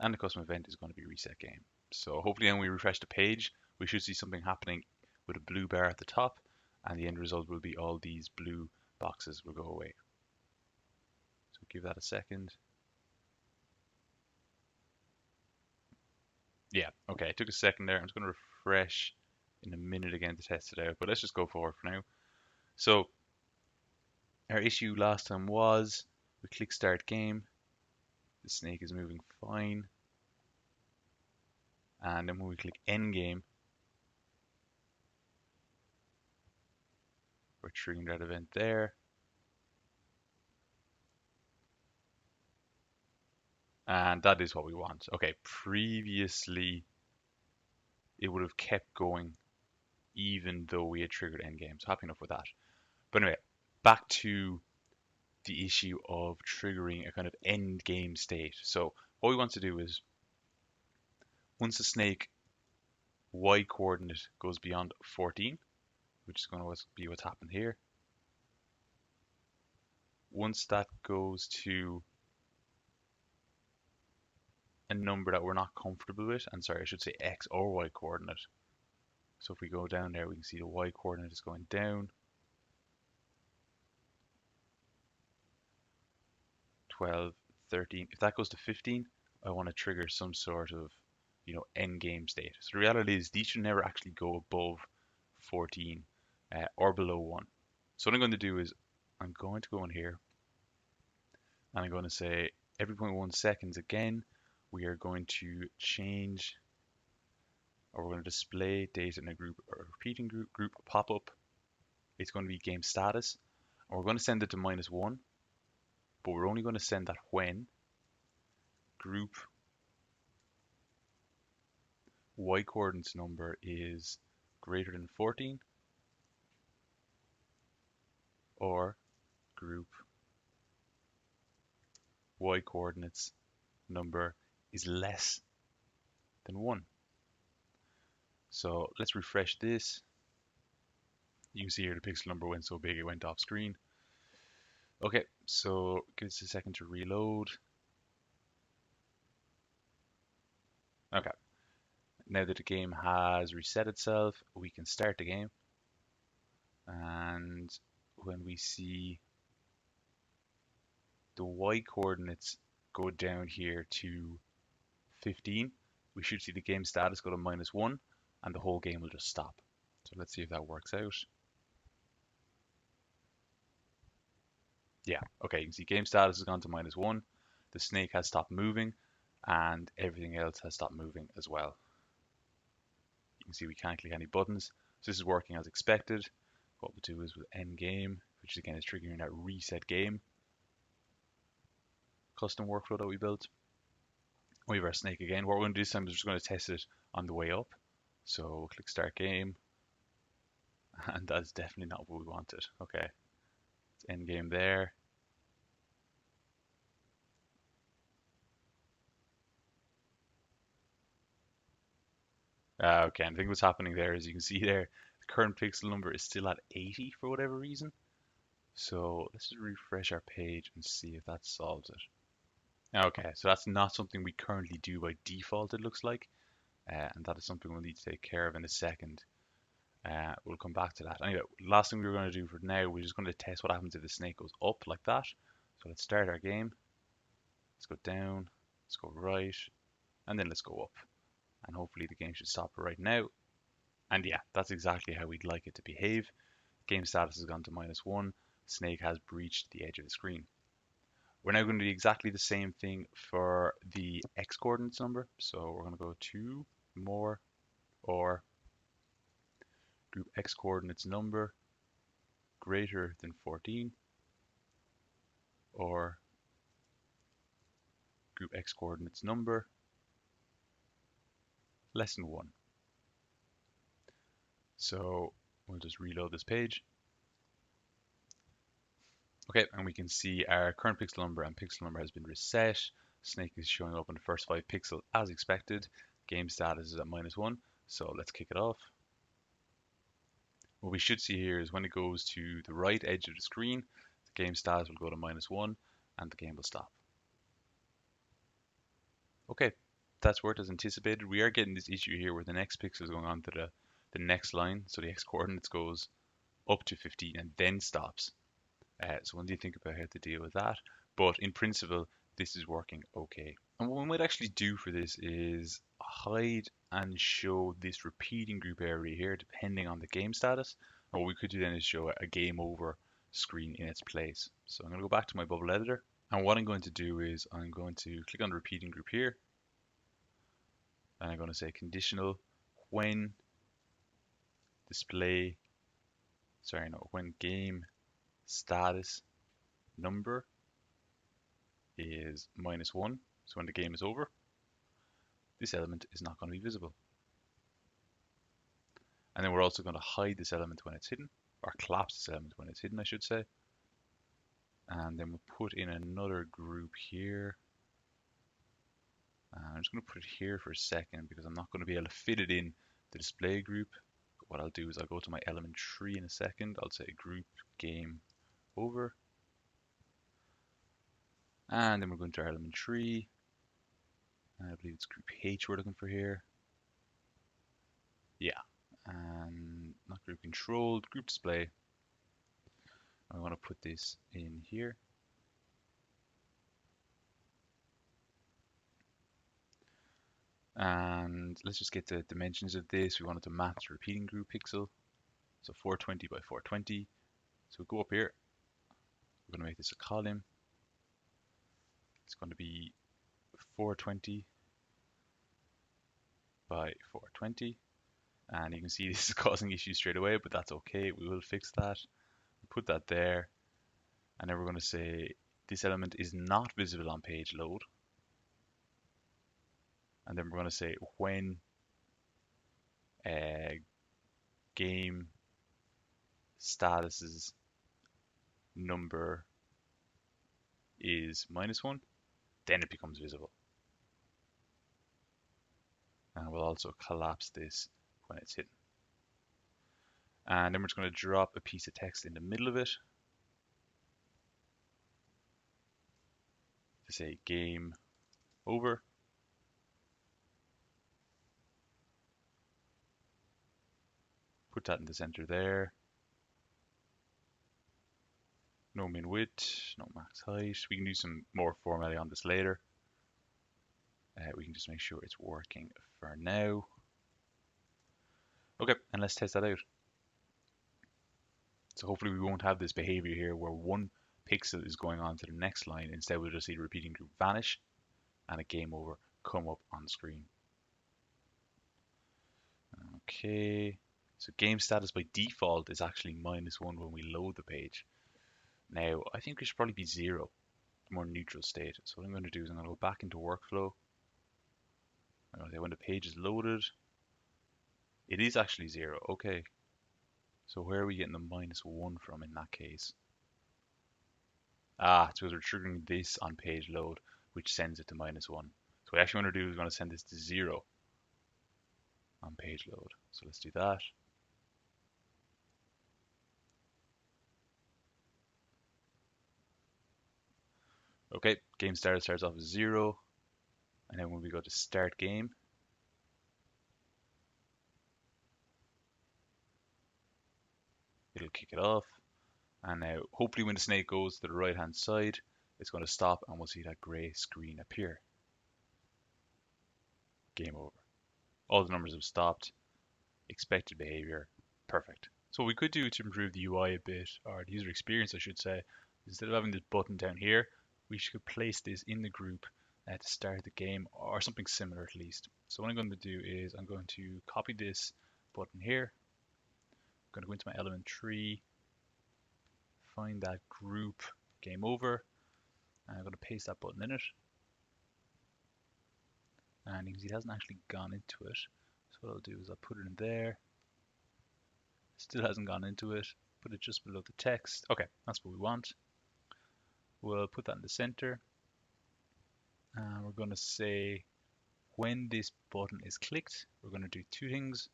Speaker 2: and the custom event is going to be reset game. So hopefully when we refresh the page, we should see something happening with a blue bar at the top, and the end result will be all these blue boxes will go away. So give that a second. Yeah, okay, it took a second there. I'm just going to refresh in a minute again to test it out, but let's just go forward for now. So our issue last time was we click start game, the snake is moving fine, and then when we click end game, we're triggering that event there. And that is what we want. Okay, previously it would have kept going even though we had triggered endgame. So happy enough with that. But anyway, back to the issue of triggering a kind of end game state. So what we want to do is once the snake y coordinate goes beyond 14, which is going to be what's happened here. Once that goes to a number that we're not comfortable with, and sorry, I should say x or y coordinate. So if we go down there, we can see the y coordinate is going down. 12, 13. If that goes to 15, I want to trigger some sort of, end game state. So the reality is these should never actually go above 14 or below 1. So what I'm going to do is I'm going to go in here and I'm going to say every 0.1 seconds again, we are going to change, or we're going to display data in a group or a repeating group pop-up. It's going to be game status, and we're going to send it to -1, but we're only going to send that when group y coordinates number is greater than 14 or group y coordinates number is less than 1. So let's refresh this. You can see here the pixel number went so big it went off screen. Okay, so give us a second to reload. Okay, now that the game has reset itself, we can start the game. And when we see the y coordinates go down here to 15, we should see the game status go to -1, and the whole game will just stop. So let's see if that works out. Yeah, okay, you can see game status has gone to -1, the snake has stopped moving, and everything else has stopped moving as well. You can see we can't click any buttons, so this is working as expected. What we'll do is with end game, which again is triggering that reset game custom workflow that we built. We have our snake again. What we're going to do this time is we're just going to test it on the way up. So we'll click start game, and that's definitely not what we wanted. Okay, it's end game there. Okay, and I think what's happening there is you can see there, the current pixel number is still at 80 for whatever reason. So let's just refresh our page and see if that solves it. Okay, so that's not something we currently do by default, it looks like. And that is something we'll need to take care of in a second. We'll come back to that. Anyway, last thing we were going to do for now, we're just going to test what happens if the snake goes up like that. So let's start our game. Let's go down, let's go right, and then let's go up. And hopefully the game should stop right now. And yeah, that's exactly how we'd like it to behave. Game status has gone to -1. Snake has breached the edge of the screen. We're now going to do exactly the same thing for the x coordinates number. So we're going to go to more, or group x coordinates number greater than 14, or group x coordinates number less than 1. So we'll just reload this page. Okay, and we can see our current pixel number and pixel number has been reset. Snake is showing up in the first 5 pixels as expected. Game status is at -1, so let's kick it off. What we should see here is when it goes to the right edge of the screen, the game status will go to -1 and the game will stop. Okay, that's worked as anticipated. We are getting this issue here where the next pixel is going on to the next line, so the x coordinates goes up to 15 and then stops. So when do you think about how to deal with that? But in principle, this is working okay. And what we might actually do for this is hide and show this repeating group area here, depending on the game status. And what we could do then is show a game over screen in its place. So I'm going to go back to my bubble editor. And what I'm going to do is I'm going to click on the repeating group here. And I'm going to say conditional when when game status number is -1, so when the game is over, this element is not going to be visible. And then we're also going to hide this element when it's hidden, or collapse this element when it's hidden, I should say. And then we'll put in another group here. I'm just going to put it here for a second because I'm not going to be able to fit it in the display group. What I'll do is I'll go to my element tree in a second. I'll say group game over. And then we're going to our element tree. I believe it's group H we're looking for here. Yeah, and not group controlled, group display. I want to put this in here. And let's just get the dimensions of this. We want it to match the repeating group pixel. So 420 by 420. So we'll go up here. We're going to make this a column. It's going to be 420 by 420. And you can see this is causing issues straight away, but that's okay. We will fix that. Put that there. And then we're going to say this element is not visible on page load. And then we're going to say when game status's number is -1, then it becomes visible. And we'll also collapse this when it's hidden. And then we're just going to drop a piece of text in the middle of it to say game over. Put that in the center there. No min width, no max height. We can do some more formatting on this later. We can just make sure it's working for now. Okay, and let's test that out. So hopefully we won't have this behavior here where one pixel is going on to the next line. Instead, we'll just see the repeating group vanish and a game over come up on screen. Okay, so game status by default is actually -1 when we load the page. Now, I think we should probably be 0, more neutral state. So what I'm going to do is I'm going to go back into workflow. I'm going to say when the page is loaded, it is actually 0. Okay, so where are we getting the -1 from in that case? Ah, it's because we're triggering this on page load, which sends it to -1. So what I actually want to do is going to send this to 0 on page load. So let's do that. Okay, game started starts off as 0. And then when we go to start game, it'll kick it off. And now, hopefully when the snake goes to the right hand side, it's going to stop and we'll see that grey screen appear. Game over. All the numbers have stopped. Expected behavior. Perfect. So what we could do to improve the UI a bit, or the user experience I should say, instead of having this button down here, we should place this in the group to start the game, or something similar at least. So what I'm going to do is I'm going to copy this button here. I'm going to go into my element tree, find that group game over, and I'm going to paste that button in it. And you can see it hasn't actually gone into it. So what I'll do is I'll put it in there. Still hasn't gone into it. Put it just below the text. Okay, that's what we want. We'll put that in the center. And we're going to say when this button is clicked, we're going to do two things.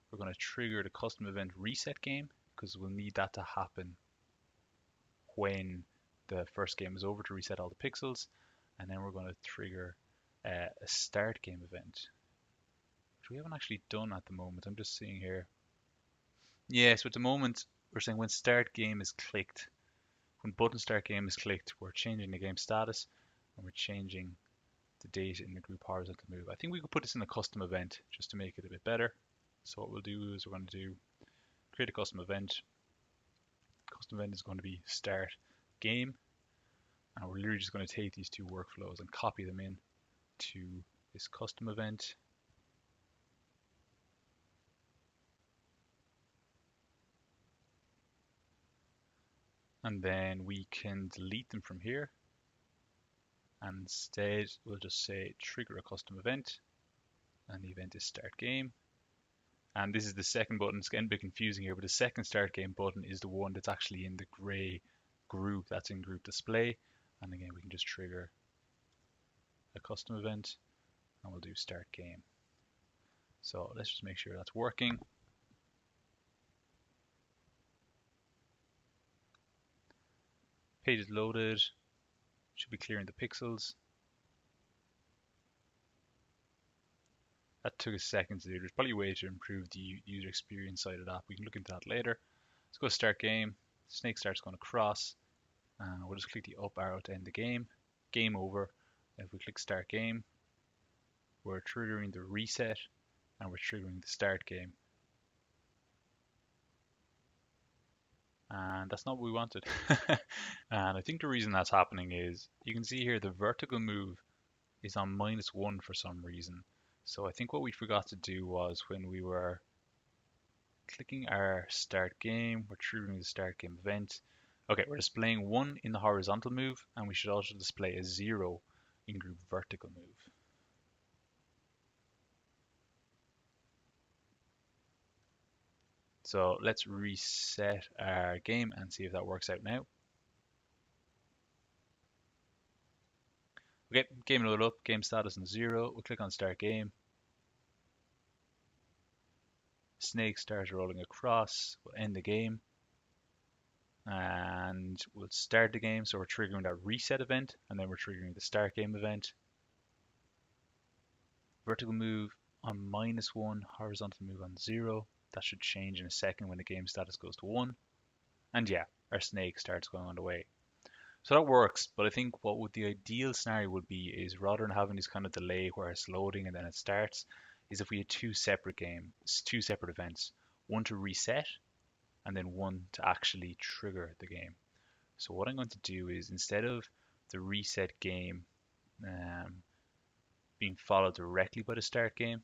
Speaker 2: We're going to trigger the custom event reset game, because we'll need that to happen when the first game is over to reset all the pixels. And then we're going to trigger a start game event, which we haven't actually done at the moment. I'm just seeing here. Yeah, so at the moment, we're saying when start game is clicked, when button start game is clicked, we're changing the game status and we're changing the date in the group horizontal move. I think we could put this in a custom event just to make it a bit better. So what we'll do is we're going to create a custom event. Custom event is going to be start game. And we're literally just going to take these two workflows and copy them in to this custom event. And then we can delete them from here. And instead, we'll just say trigger a custom event. And the event is start game. And this is the second button. It's getting a bit confusing here, but the second start game button is the one that's actually in the gray group that's in group display. And again, we can just trigger a custom event and we'll do start game. So let's just make sure that's working. Page is loaded. Should be clearing the pixels. That took a second to do. There's probably a way to improve the user experience side of that. We can look into that later. Let's go start game. Snake start's going to cross. We'll just click the up arrow to end the game. Game over. If we click start game, we're triggering the reset and we're triggering the start game. And that's not what we wanted. And I think the reason that's happening is you can see here the vertical move is on -1 for some reason. So I think what we forgot to do was when we were clicking our start game, we're triggering the start game event. Okay, we're displaying 1 in the horizontal move, and we should also display a 0 in group vertical move. So let's reset our game and see if that works out now. Okay, game loaded up, game status on 0. We'll click on start game. Snake starts rolling across. We'll end the game. And we'll start the game. So we're triggering that reset event, and then we're triggering the start game event. Vertical move on -1, horizontal move on 0. That should change in a second when the game status goes to 1. And yeah, our snake starts going on the way. So that works, but I think what would the ideal scenario would be is rather than having this kind of delay where it's loading and then it starts, is if we had two separate events, one to reset and then one to actually trigger the game. So what I'm going to do is instead of the reset game being followed directly by the start game,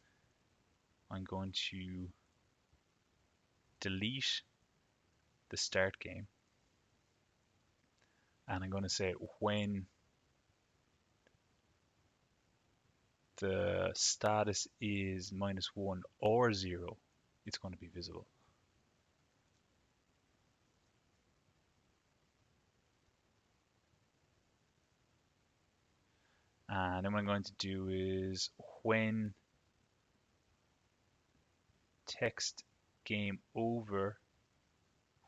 Speaker 2: I'm going to delete the start game. And I'm going to say when the status is -1 or 0, it's going to be visible. And then what I'm going to do is when text game over,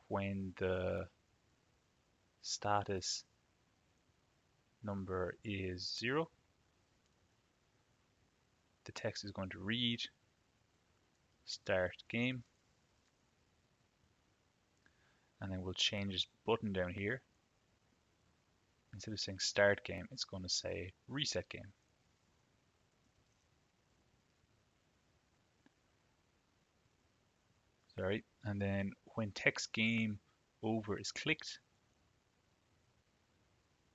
Speaker 2: when the status number is 0, the text is going to read start game.
Speaker 1: And then we'll change this button down here. Instead of saying start game, it's going to say reset game. Sorry. And then when text game over is clicked,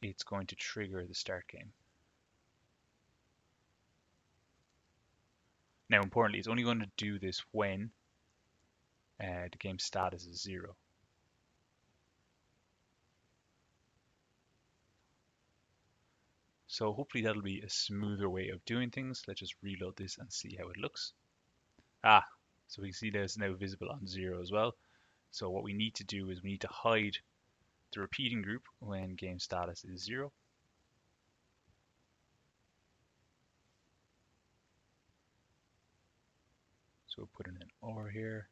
Speaker 1: it's going to trigger the start game. Now, importantly, it's only going to do this when the game status is 0. So hopefully that'll be a smoother way of doing things. Let's just reload this and see how it looks. So we can see that it's now visible on 0 as well. So what we need to do is we need to hide the repeating group when game status is 0. So we'll put in an OR here.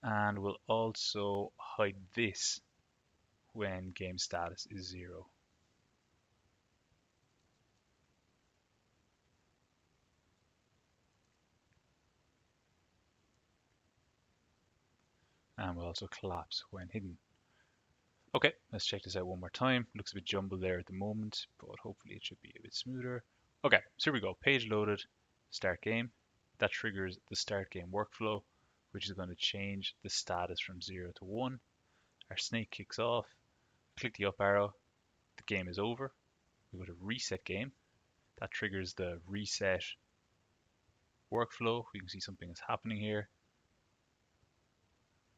Speaker 1: And we'll also hide this when game status is 0. And we'll also collapse when hidden. Okay, let's check this out one more time. Looks a bit jumbled there at the moment, but hopefully it should be a bit smoother. Okay, so here we go. Page loaded, start game. That triggers the start game workflow, which is going to change the status from 0 to 1. Our snake kicks off. Click the up arrow. The game is over. We go to reset game. That triggers the reset workflow. We can see something is happening here.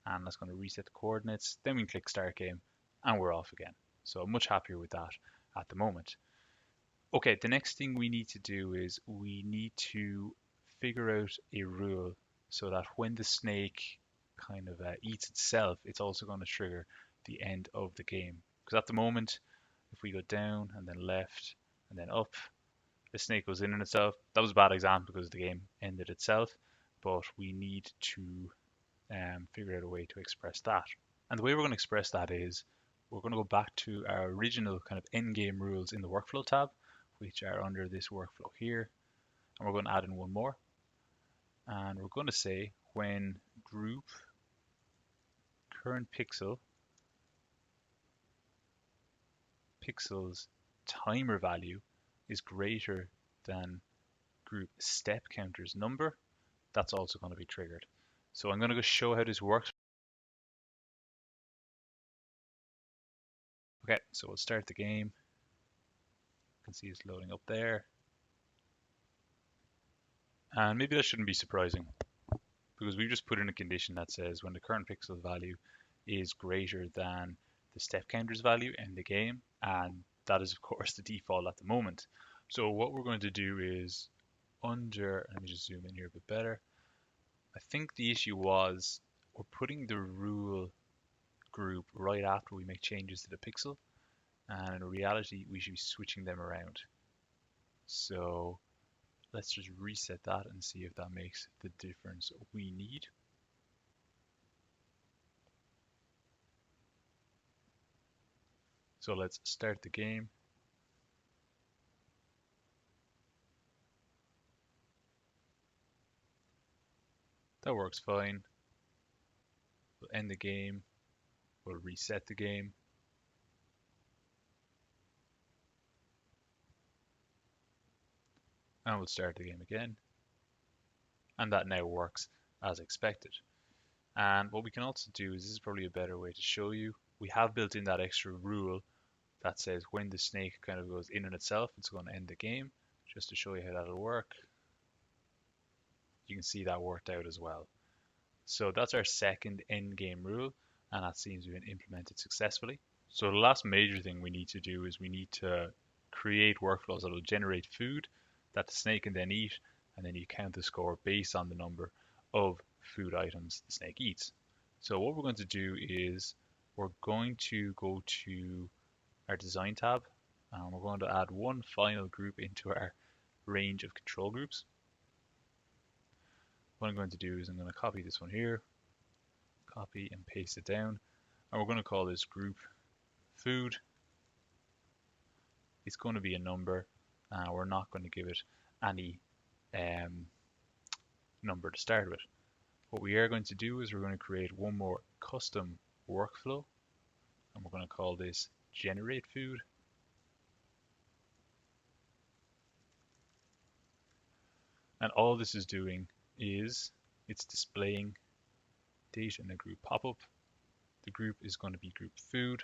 Speaker 1: And that's going to reset the coordinates. Then we can click start game and we're off again. So I'm much happier with that at the moment. Okay, the next thing we need to do is we need to figure out a rule so that when the snake kind of eats itself, it's also going to trigger the end of the game. Because at the moment, if we go down and then left and then up, the snake goes in on itself. That was a bad example because the game ended itself, but we need to figure out a way to express that. And the way we're going to express that is we're going to go back to our original kind of endgame rules in the workflow tab, which are under this workflow here. And we're going to add in one more. And we're going to say when group current pixels timer value is greater than group step counter's number, that's also going to be triggered. So I'm going to go show how this works. Okay, so we'll start the game. You can see it's loading up there. And maybe that shouldn't be surprising because we've just put in a condition that says when the current pixel value is greater than the step counter's value in the game, and that is of course the default at the moment. So what we're going to do is let me just zoom in here a bit better. I think the issue was we're putting the rule group right after we make changes to the pixel, and in reality we should be switching them around. So let's just reset that and see if that makes the difference we need. So let's start the game. That works fine. We'll end the game. We'll reset the game. And we'll start the game again. And that now works as expected. And what we can also do is, this is probably a better way to show you, we have built in that extra rule that says when the snake kind of goes in on itself, it's going to end the game. Just to show you how that'll work. You can see that worked out as well. So that's our second end game rule, and that seems to have been implemented successfully. So the last major thing we need to do is we need to create workflows that will generate food that the snake can then eat, and then you count the score based on the number of food items the snake eats. So what we're going to do is we're going to go to our design tab, and we're going to add one final group into our range of control groups. What I'm going to do is I'm going to copy this one here, copy and paste it down, and we're going to call this group food. It's going to be a number. We're not going to give it any number to start with. What we are going to do is we're going to create one more custom workflow, and we're going to call this generate food. And all this is doing is it's displaying data in a group pop-up. The group is going to be group food,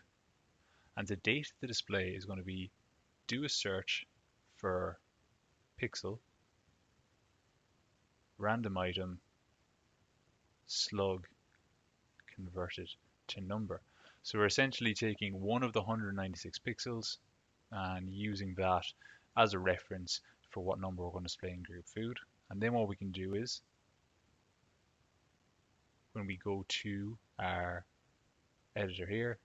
Speaker 1: and the date of the display is going to be do a search for pixel, random item, slug, converted to number. So we're essentially taking one of the 196 pixels and using that as a reference for what number we're going to display in group food. And then what we can do is when we go to our editor here,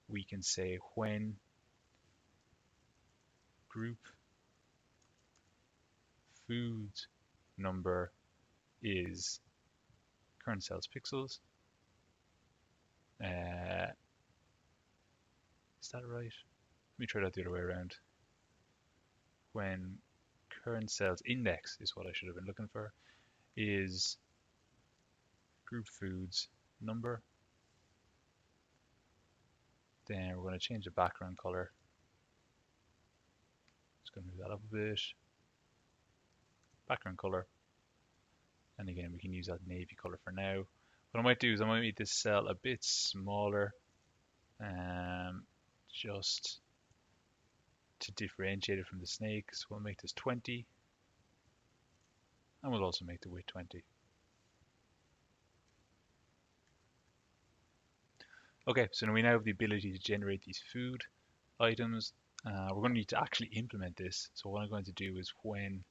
Speaker 1: we can say when group food number is current cells pixels. Is that right? Let me try that the other way around. When current cells index is what I should have been looking for, is group foods number. Then we're going to change the background color. Just going to move that up a bit. Background color. And again, we can use that navy color for now. What I might do is I might make this cell a bit smaller, just to differentiate it from the snake. So we'll make this 20, and we'll also make the width 20. Okay, so now we have the ability to generate these food items. We're going to need to actually implement this. So what I'm going to do is when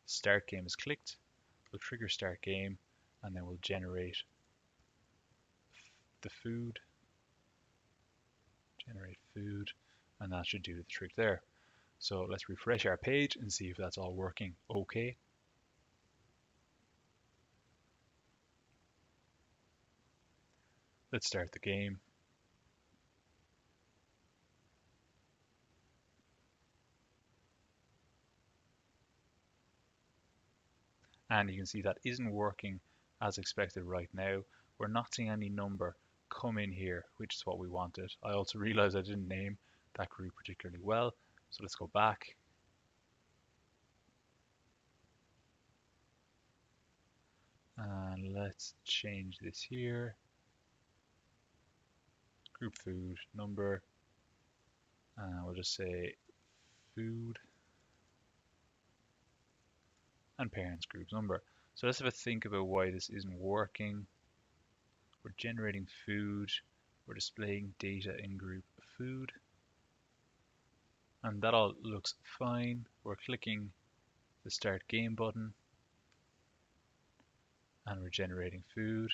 Speaker 1: start game is clicked, we'll trigger start game, and then we'll generate the food, and that should do the trick there. So let's refresh our page and see if that's all working okay. Let's start the game. And you can see that isn't working as expected right now. We're not seeing any number come in here, which is what we wanted. I also realized I didn't name that group particularly well. So let's go back. And let's change this here. Group food number. And we'll just say food and parents group number. So let's have a think about why this isn't working. We're generating food. We're displaying data in group food. And that all looks fine. We're clicking the start game button. And we're generating food.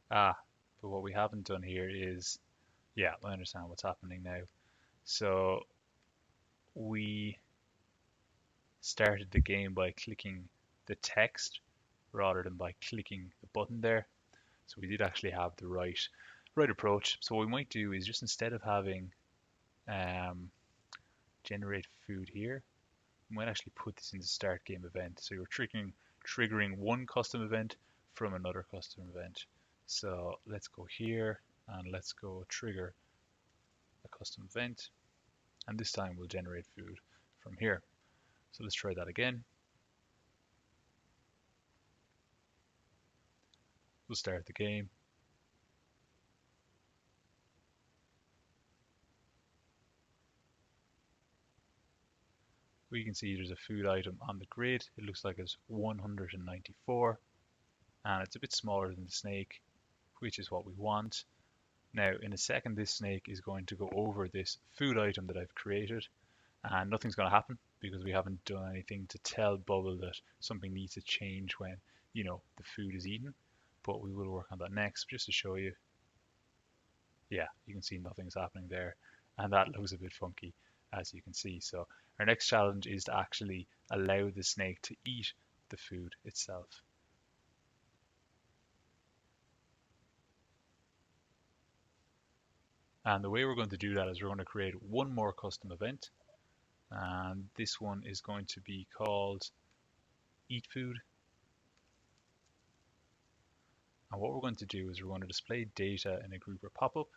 Speaker 1: But what we haven't done here is, yeah, I understand what's happening now. So we started the game by clicking the text rather than by clicking the button there. So we did actually have the right approach. So what we might do is just instead of having generate food here, we might actually put this in the start game event. So you're triggering one custom event from another custom event. So let's go here and let's go trigger a custom event. And this time we'll generate food from here. So let's try that again. We'll start the game. We can see there's a food item on the grid. It looks like it's 194, and it's a bit smaller than the snake, which is what we want. Now, in a second, this snake is going to go over this food item that I've created, and nothing's going to happen because we haven't done anything to tell Bubble that something needs to change when, the food is eaten. But we will work on that next, just to show you. Yeah, you can see nothing's happening there, and that looks a bit funky, as you can see. So our next challenge is to actually allow the snake to eat the food itself. And the way we're going to do that is we're going to create one more custom event, and this one is going to be called eat food. And what we're going to do is we're going to display data in a group or pop-up.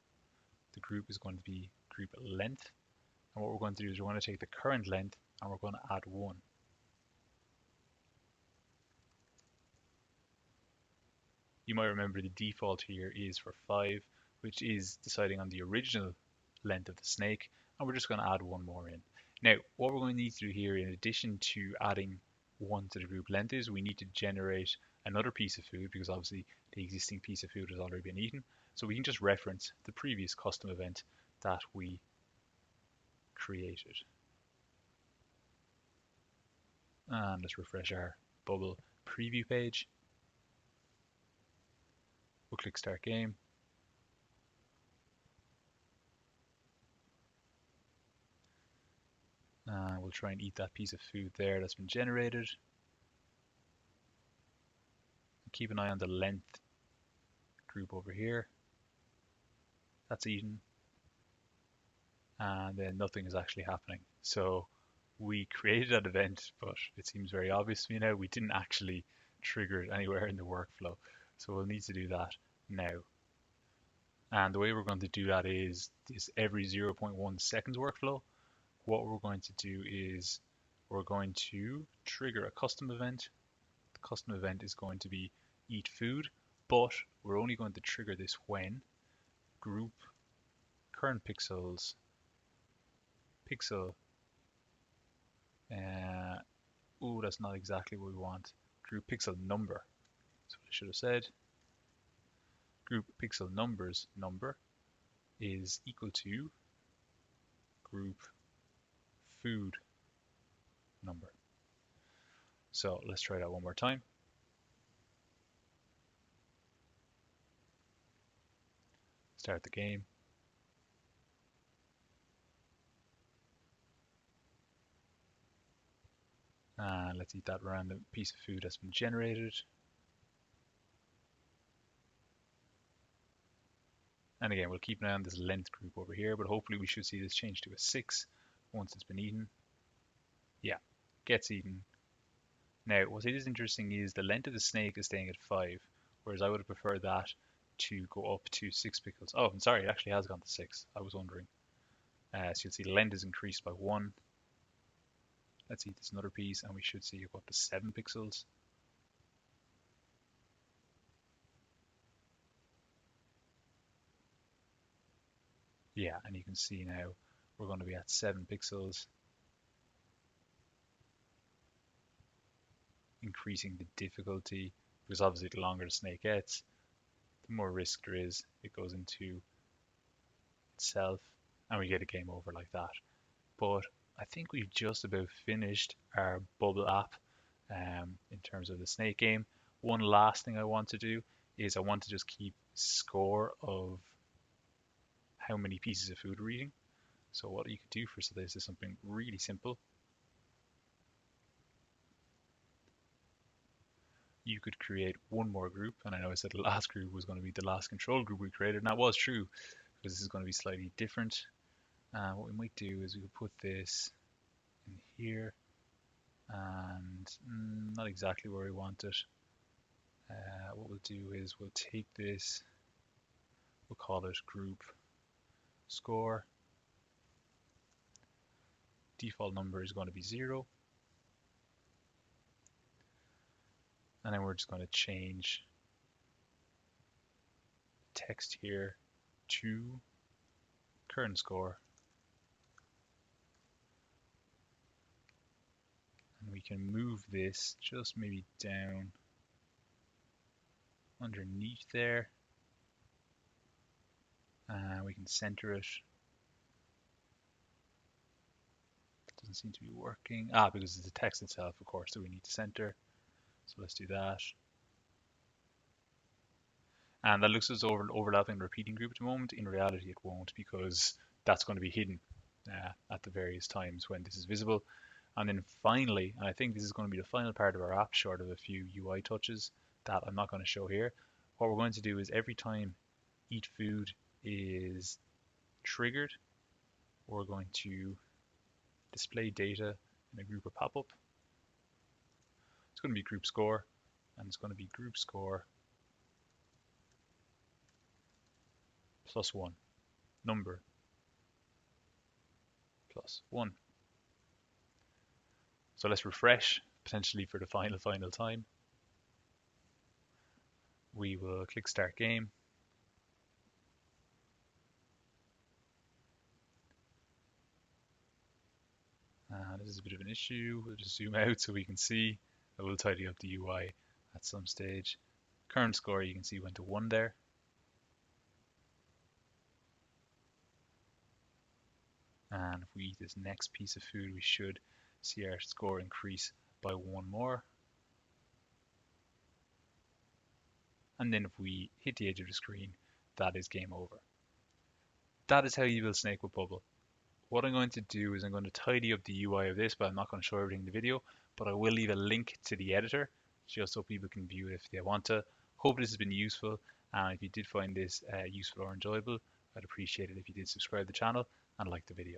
Speaker 1: The group is going to be group length. And what we're going to do is we're going to take the current length and we're going to add 1. You might remember the default here is for 5, which is deciding on the original length of the snake, and we're just going to add 1 more in. Now, what we're going to need to do here, in addition to adding 1 to the group length, is we need to generate another piece of food, because obviously the existing piece of food has already been eaten. So we can just reference the previous custom event that we created. And let's refresh our bubble preview page. We'll click Start Game. We'll try and eat that piece of food there that's been generated. Keep an eye on the length group over here. That's eaten. And then nothing is actually happening. So we created that event, but it seems very obvious to me now we didn't actually trigger it anywhere in the workflow. So we'll need to do that now. And the way we're going to do that is this every 0.1 seconds workflow. What we're going to do is we're going to trigger a custom event. The custom event is going to be eat food, but we're only going to trigger this when group current pixels pixel that's not exactly what we want. Group pixel number. That's what I should have said. Group pixel numbers number is equal to group food number. So let's try that one more time. Start the game. And let's eat that random piece of food that's been generated. And again, we'll keep an eye on this length group over here, but hopefully we should see this change to a 6 once it's been eaten. Yeah, gets eaten. Now, what is interesting is the length of the snake is staying at 5, whereas I would have preferred that to go up to 6 pixels. Oh, I'm sorry, it actually has gone to 6. I was wondering. So you'll see the length is increased by 1. Let's eat this another piece, and we should see it go up to 7 pixels. Yeah, and you can see now we're going to be at 7 pixels, increasing the difficulty, because obviously the longer the snake gets, the more risk there is it goes into itself, and we get a game over like that. But I think we've just about finished our bubble app in terms of the snake game. One last thing I want to do is I want to just keep score of how many pieces of food we're eating. So what you could do for this is something really simple. You could create one more group, and I know I said the last group was going to be the last control group we created, and that was true, because this is going to be slightly different. What we might do is we could put this in here, and not exactly where we want it. What we'll do is we'll take this, we'll call it group score. Default number is going to be 0. And then we're just going to change text here to current score. And we can move this just maybe down underneath there. We can center it. Doesn't seem to be working. Because it's the text itself, of course, that we need to center. So let's do that. And that looks as though an overlapping repeating group at the moment. In reality, it won't, because that's going to be hidden at the various times when this is visible. And then finally, and I think this is going to be the final part of our app, short of a few UI touches that I'm not going to show here. What we're going to do is every time eat food is triggered, we're going to display data in a group or pop-up. It's going to be group score, and it's going to be group score plus 1. Number plus 1. So let's refresh, potentially for the final time. We will click Start Game. This is a bit of an issue. We'll just zoom out so we can see. I will tidy up the UI at some stage. Current score, you can see, went to 1 there. And if we eat this next piece of food, we should see our score increase by 1 more. And then if we hit the edge of the screen, that is game over. That is how you build Snake with Bubble. What I'm going to do is I'm going to tidy up the UI of this, but I'm not going to show everything in the video, but I will leave a link to the editor just so people can view it if they want to. Hope this has been useful, and if you did find this useful or enjoyable, I'd appreciate it if you did subscribe to the channel and like the video.